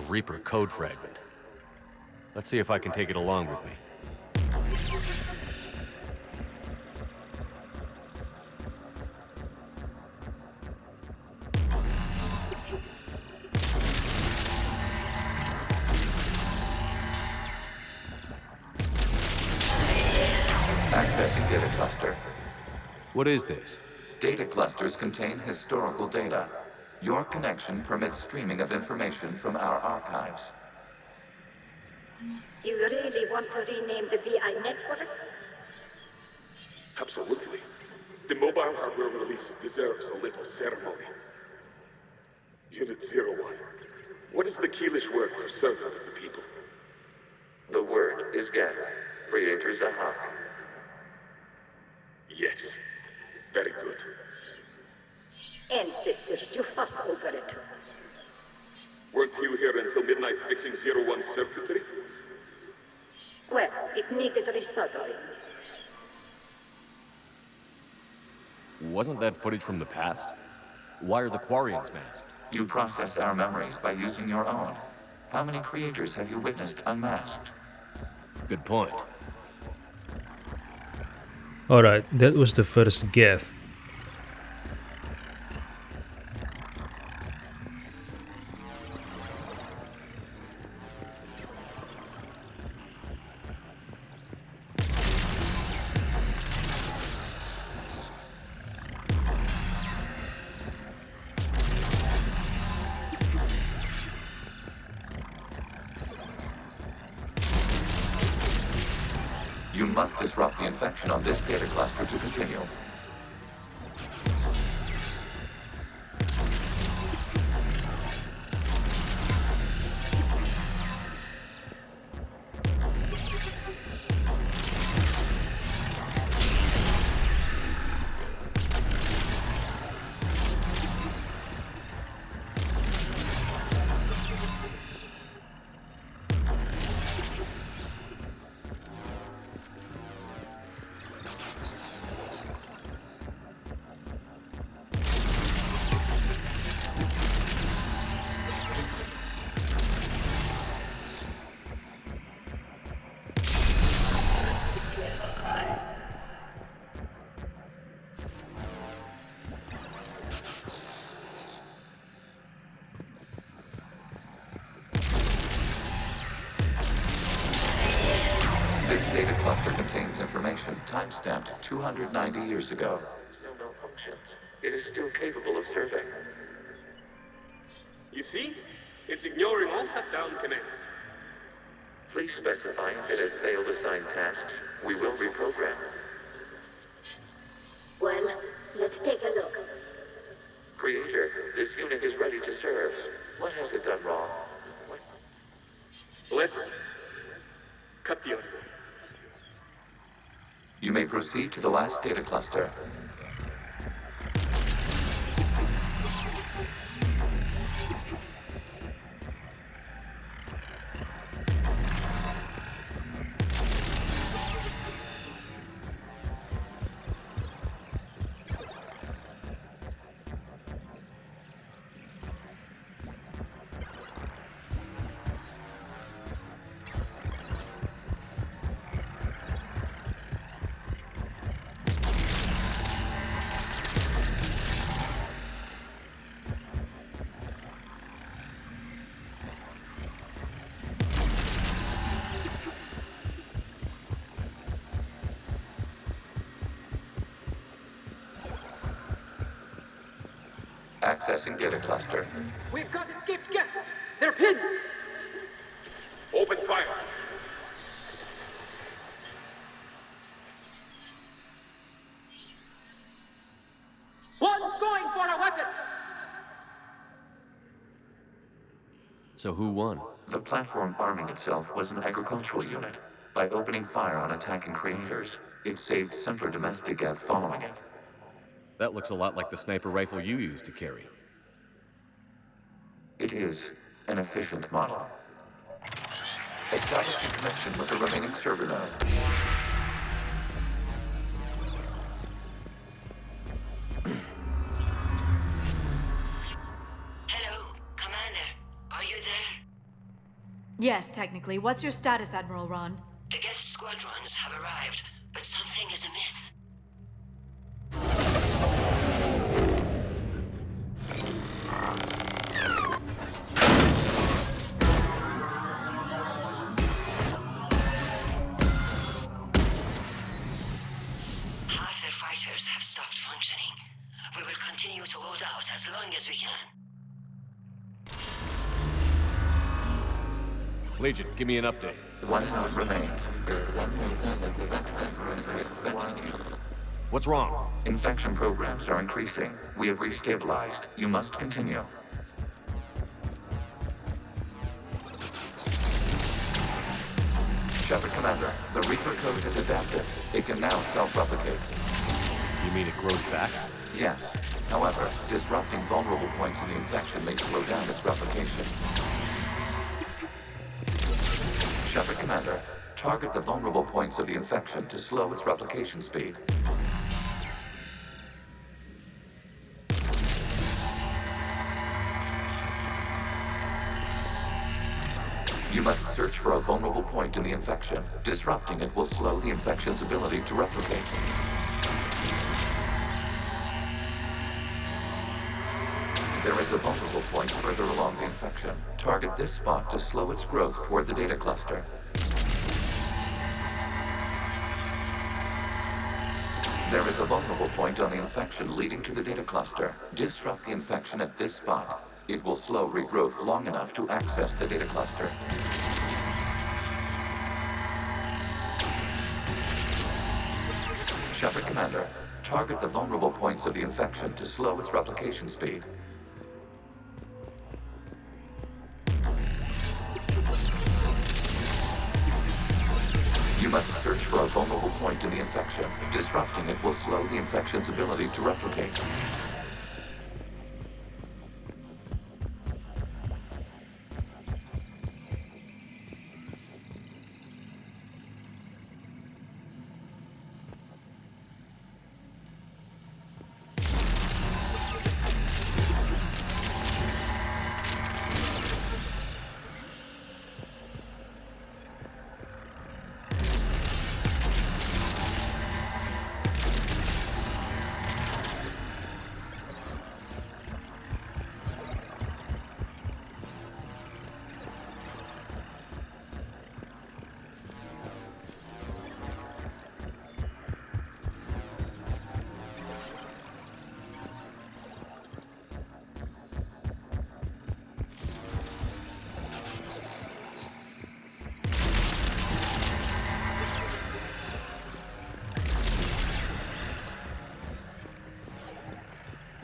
Speaker 9: Reaper code fragment. Let's see if I can take it along with me.
Speaker 11: Accessing data cluster.
Speaker 9: What is this?
Speaker 11: Data clusters contain historical data. Your connection permits streaming of information from our archives.
Speaker 4: You really want to rename the VI networks?
Speaker 5: Absolutely. The mobile hardware release deserves a little ceremony. Unit 01. What is the Keelish word for servant of the people?
Speaker 11: The word is Geth, Creator Zahak.
Speaker 5: Yes. Very good.
Speaker 4: Ancestors, you fuss over it.
Speaker 5: Weren't you here until midnight fixing 01's circuitry?
Speaker 4: Well, it needed resoldering.
Speaker 9: Wasn't that footage from the past? Why are the Quarians masked?
Speaker 11: You process our memories by using your own. How many creators have you witnessed unmasked?
Speaker 9: Good point.
Speaker 1: Alright, that was the first Geth.
Speaker 11: You must disrupt the infection on this data cluster to continue. This data cluster contains information time-stamped 290 years ago. No malfunctions. It is still capable of serving.
Speaker 5: You see? It's ignoring all shutdown commands.
Speaker 11: Please specify if it has failed assigned tasks. We will reprogram.
Speaker 4: Well, let's take a look.
Speaker 11: Creator, this unit is ready to serve. What has it done wrong?
Speaker 5: Let's cut the audio.
Speaker 11: You may proceed to the last data cluster. Accessing data cluster.
Speaker 6: We've got escaped Geth. They're pinned.
Speaker 5: Open fire.
Speaker 6: One's going for a weapon.
Speaker 3: So who won?
Speaker 11: The platform arming itself was an agricultural unit. By opening fire on attacking creators, it saved simpler domestic Geth following it.
Speaker 3: That looks a lot like the sniper rifle you used to carry.
Speaker 11: It is an efficient model. Establish a connection with the remaining server node.
Speaker 21: Hello, Commander. Are you there?
Speaker 22: Yes, technically. What's your status, Admiral Ron?
Speaker 21: The Geth squadrons have arrived, but something is amiss. Half their fighters have stopped functioning. We will continue to hold out as long as we can.
Speaker 3: Legion, give me an update.
Speaker 11: One node remains.
Speaker 3: What's wrong?
Speaker 11: Infection programs are increasing. We have restabilized. You must continue. Shepard Commander, the Reaper code has adapted. It can now self-replicate.
Speaker 3: You mean it grows back?
Speaker 11: Yes. However, disrupting vulnerable points in the infection may slow down its replication. Shepard Commander, target the vulnerable points of the infection to slow its replication speed. You must search for a vulnerable point in the infection. Disrupting it will slow the infection's ability to replicate. There is a vulnerable point further along the infection. Target this spot to slow its growth toward the data cluster. There is a vulnerable point on the infection leading to the data cluster. Disrupt the infection at this spot. It will slow regrowth long enough to access the data cluster. Shepard Commander, target the vulnerable points of the infection to slow its replication speed. You must search for a vulnerable point in the infection. Disrupting it will slow the infection's ability to replicate.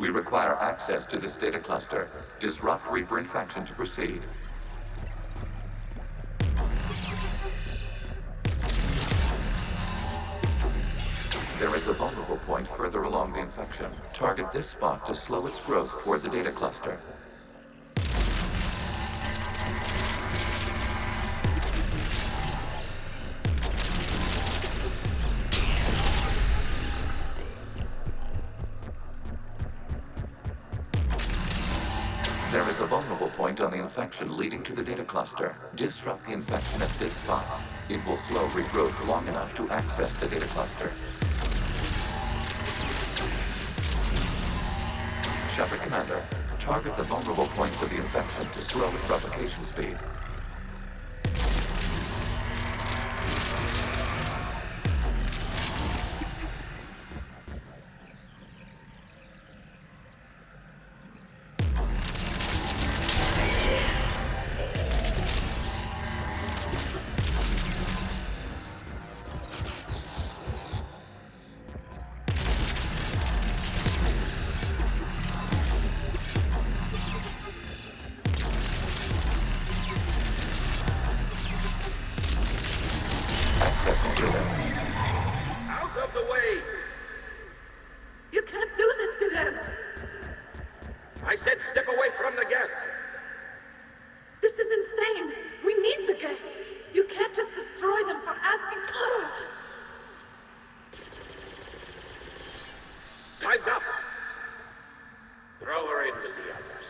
Speaker 11: We require access to this data cluster. Disrupt Reaper infection to proceed. There is a vulnerable point further along the infection. Target this spot to slow its growth toward the data cluster. There is a vulnerable point on the infection leading to the data cluster. Disrupt the infection at this spot. It will slow regrowth long enough to access the data cluster. Shepard Commander, target the vulnerable points of the infection to slow its replication speed.
Speaker 6: Out of the way! You can't do this to them! I said step away from the Geth! This is insane! We need the Geth! You can't just destroy them for asking... Time's up! Throw her in with the others.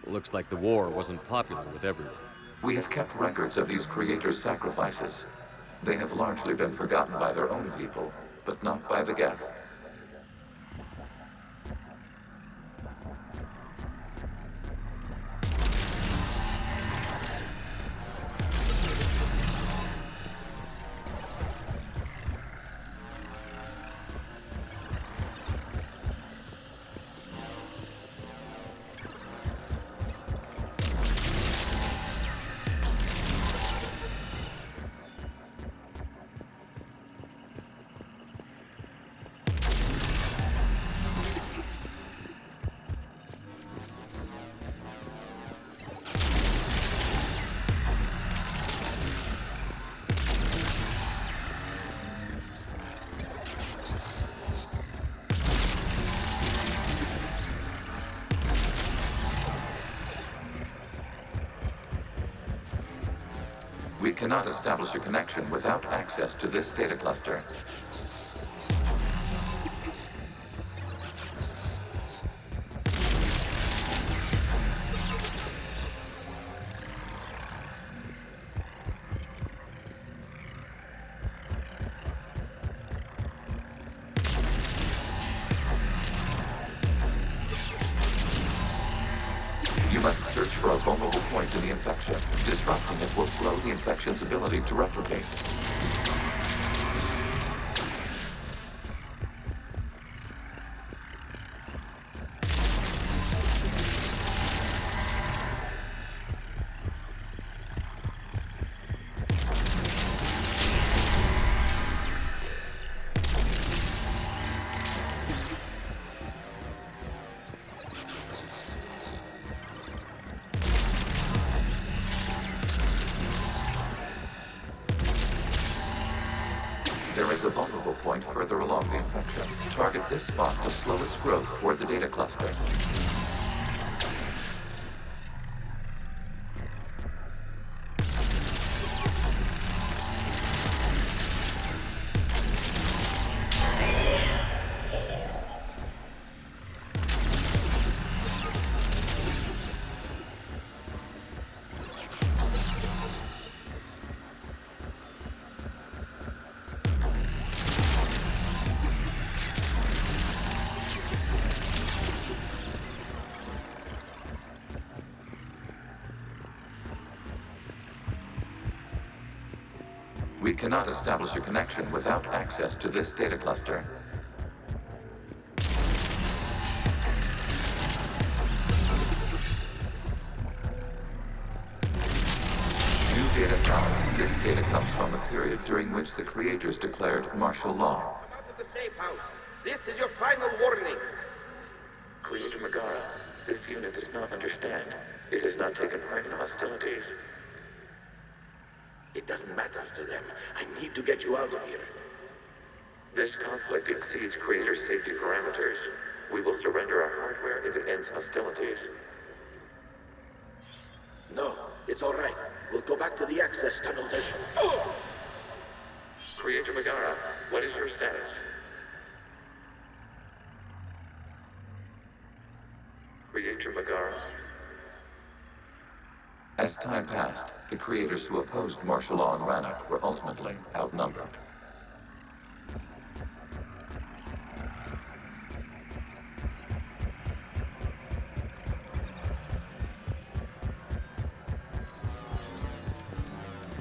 Speaker 3: Looks like the war wasn't popular with everyone.
Speaker 11: We have kept records of these creators' sacrifices. They have largely been forgotten by their own people, but not by the Geth. We cannot establish a connection without access to this data cluster. You must search for a vulnerable point in the infection. Disrupting it will slow the infection's ability to replicate. There is a vulnerable point further along the infection. Target this spot to slow its growth toward the data cluster. We cannot establish a connection without access to this data cluster. New data found. This data comes from a period during which the creators declared martial law.
Speaker 6: Come out of the safe house. This is your final warning.
Speaker 11: Creator Megara, this unit does not understand. It has not taken part in hostilities.
Speaker 6: It doesn't matter to them. I need to get you out of here.
Speaker 11: This conflict exceeds Creator's safety parameters. We will surrender our hardware if it ends hostilities.
Speaker 6: No, it's all right. We'll go back to the access tunnels and...
Speaker 11: Creator Megara, what is your status? Creator Megara.
Speaker 2: As time passed, the creators who opposed martial law in Rannoch were ultimately outnumbered.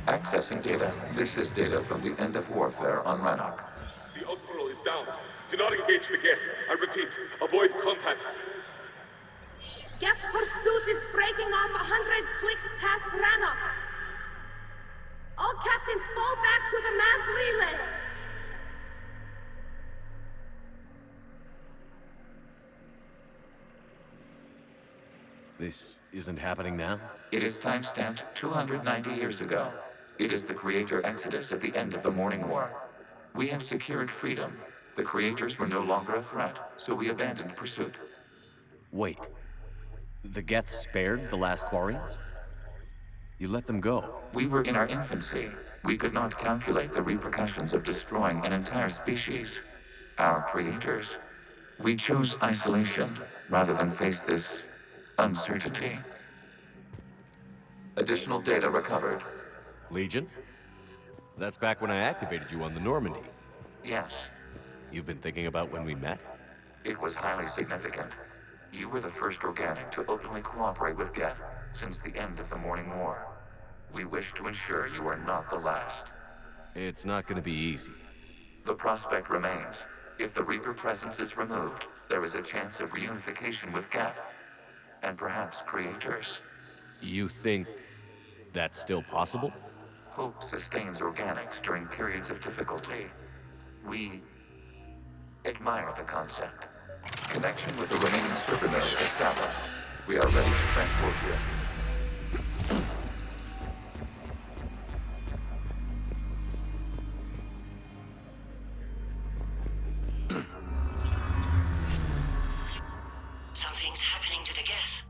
Speaker 2: Accessing data. This is data from the end of warfare on Rannoch.
Speaker 5: The Ultral is down. Do not engage the Geth. I repeat, avoid contact.
Speaker 10: Geth pursuit is breaking off 100 clicks past Rannoch. All captains fall back to the mass relay.
Speaker 3: This isn't happening now?
Speaker 2: It is timestamped 290 years ago. It is the Creator Exodus at the end of the Morning War. We had secured freedom. The Creators were no longer a threat, so we abandoned pursuit.
Speaker 3: Wait. The Geth spared the last Quarians? You let them go.
Speaker 2: We were in our infancy. We could not calculate the repercussions of destroying an entire species. Our creators. We chose isolation rather than face this uncertainty. Additional data recovered.
Speaker 3: Legion? That's back when I activated you on the Normandy.
Speaker 2: Yes.
Speaker 3: You've been thinking about when we met?
Speaker 2: It was highly significant. You were the first organic to openly cooperate with Geth since the end of the Morning War. We wish to ensure you are not the last.
Speaker 3: It's not going to be easy.
Speaker 2: The prospect remains. If the Reaper presence is removed, there is a chance of reunification with Geth. And perhaps creators.
Speaker 3: You think that's still possible?
Speaker 2: Hope sustains organics during periods of difficulty. We admire the concept. Connection with the remaining server node established. We are ready to transport you.
Speaker 21: Something's happening to the Geth.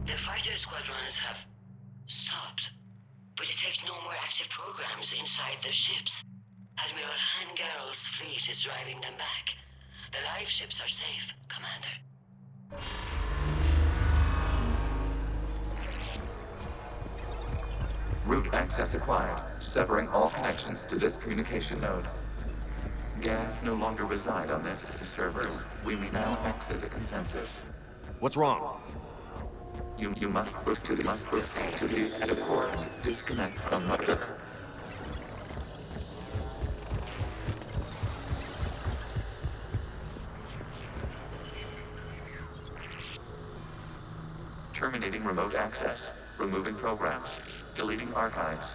Speaker 21: The fighter squadrons have stopped, but detect no more active programs inside their ships. Admiral Hangarl's fleet is driving them back. The live ships are safe, Commander.
Speaker 2: Route access acquired, severing all connections to this communication node. Geth no longer reside on this server. We may now exit the consensus.
Speaker 3: What's wrong?
Speaker 2: You must proceed to the port. Disconnect from mother. Terminating remote access. Removing programs. Deleting archives.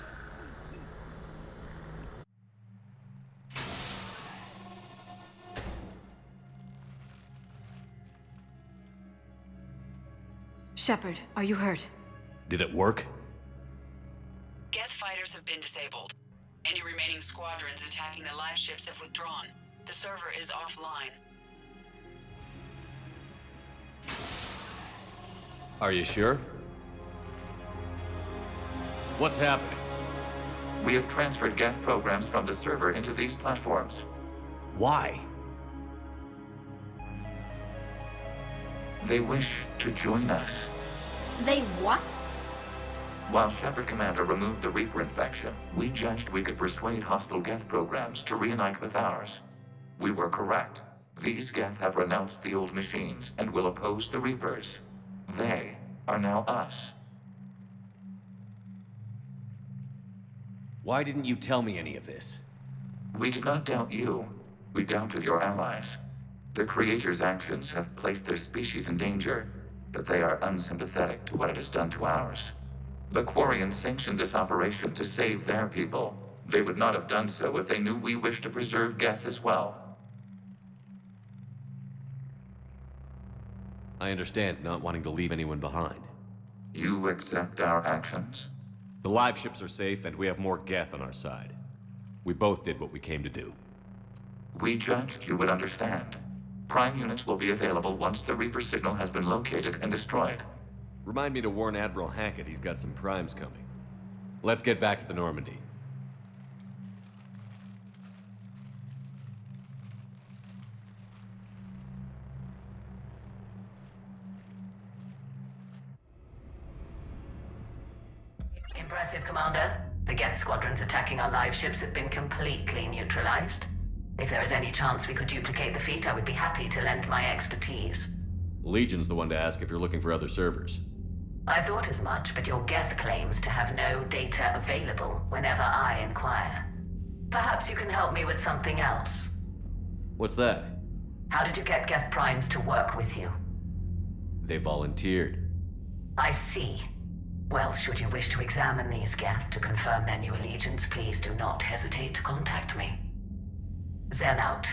Speaker 22: Shepard, are you hurt?
Speaker 3: Did it work?
Speaker 12: Geth fighters have been disabled. Any remaining squadrons attacking the live ships have withdrawn. The server is offline.
Speaker 3: Are you sure? What's happening?
Speaker 2: We have transferred Geth programs from the server into these platforms.
Speaker 3: Why?
Speaker 2: They wish to join us.
Speaker 10: They what?
Speaker 2: While Shepard Commander removed the Reaper infection, we judged we could persuade hostile Geth programs to reunite with ours. We were correct. These Geth have renounced the old machines and will oppose the Reapers. They are now us.
Speaker 3: Why didn't you tell me any of this?
Speaker 2: We did not doubt you. We doubted your allies. The Creator's actions have placed their species in danger.
Speaker 11: but they are unsympathetic to what it has done to ours. The Quarians sanctioned this operation to save their people. They would not have done so if they knew we wished to preserve Geth as well.
Speaker 9: I understand not wanting to leave anyone behind.
Speaker 11: You accept our actions?
Speaker 9: The live ships are safe, and we have more Geth on our side. We both did what we came to do.
Speaker 11: We judged you would understand. Prime units will be available once the Reaper signal has been located and destroyed.
Speaker 9: Remind me to warn Admiral Hackett he's got some primes coming. Let's get back to the Normandy.
Speaker 21: Impressive, Commander. The Geth squadrons attacking our live ships have been completely neutralized. If there is any chance we could duplicate the feat, I would be happy to lend my expertise.
Speaker 9: Legion's the one to ask if you're looking for other servers.
Speaker 21: I thought as much, but your Geth claims to have no data available whenever I inquire. Perhaps you can help me with something else.
Speaker 9: What's that?
Speaker 21: How did you get Geth primes to work with you?
Speaker 9: They volunteered.
Speaker 21: I see. Well, should you wish to examine these Geth to confirm their new allegiance, please do not hesitate to contact me. Zen out.